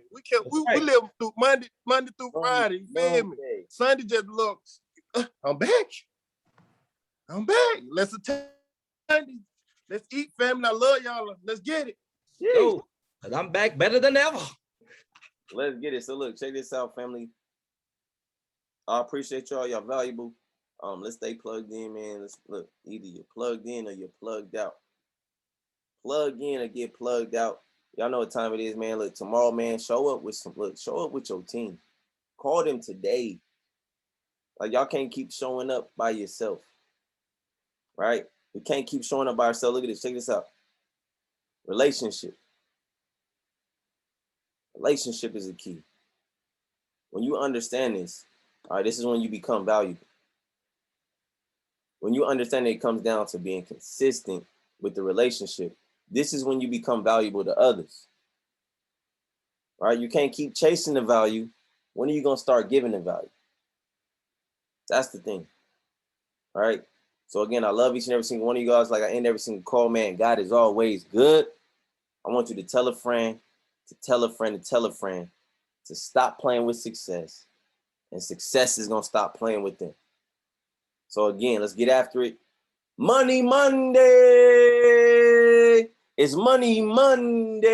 We live through Monday through Friday. You feel me? Sunday just looks. I'm back. Let's attack Sunday. Let's eat, family. I love y'all. Let's get it. Yo, and I'm back better than ever. Let's get it. So look, check this out, family. I appreciate y'all. Y'all valuable. Let's stay plugged in, man. Let's look. Either you're plugged in or you're plugged out. Plug in or get plugged out. Y'all know what time it is, man. Look, tomorrow, man, show up with your team. Call them today. Like, y'all can't keep showing up by yourself. Right? We can't keep showing up by ourselves. Look at this. Check this out. Relationship. Relationship is the key. When you understand this, all right, this is when you become valuable. When you understand it comes down to being consistent with the relationship, this is when you become valuable to others. All right? You can't keep chasing the value. When are you going to start giving the value? That's the thing. All right? So again, I love each and every single one of you guys. Like I end every single call, man. God is always good. I want you to tell a friend, to tell a friend, to tell a friend to stop playing with success. And success is going to stop playing with them. So again, let's get after it. Money Monday. It's Money Monday.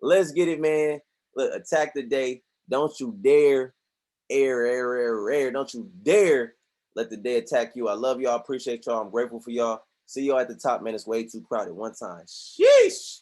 Let's get it, man. Look, attack the day. Don't you dare air. Don't you dare let the day attack you. I love y'all. Appreciate y'all. I'm grateful for y'all. See y'all at the top, man. It's way too crowded. One time. Sheesh.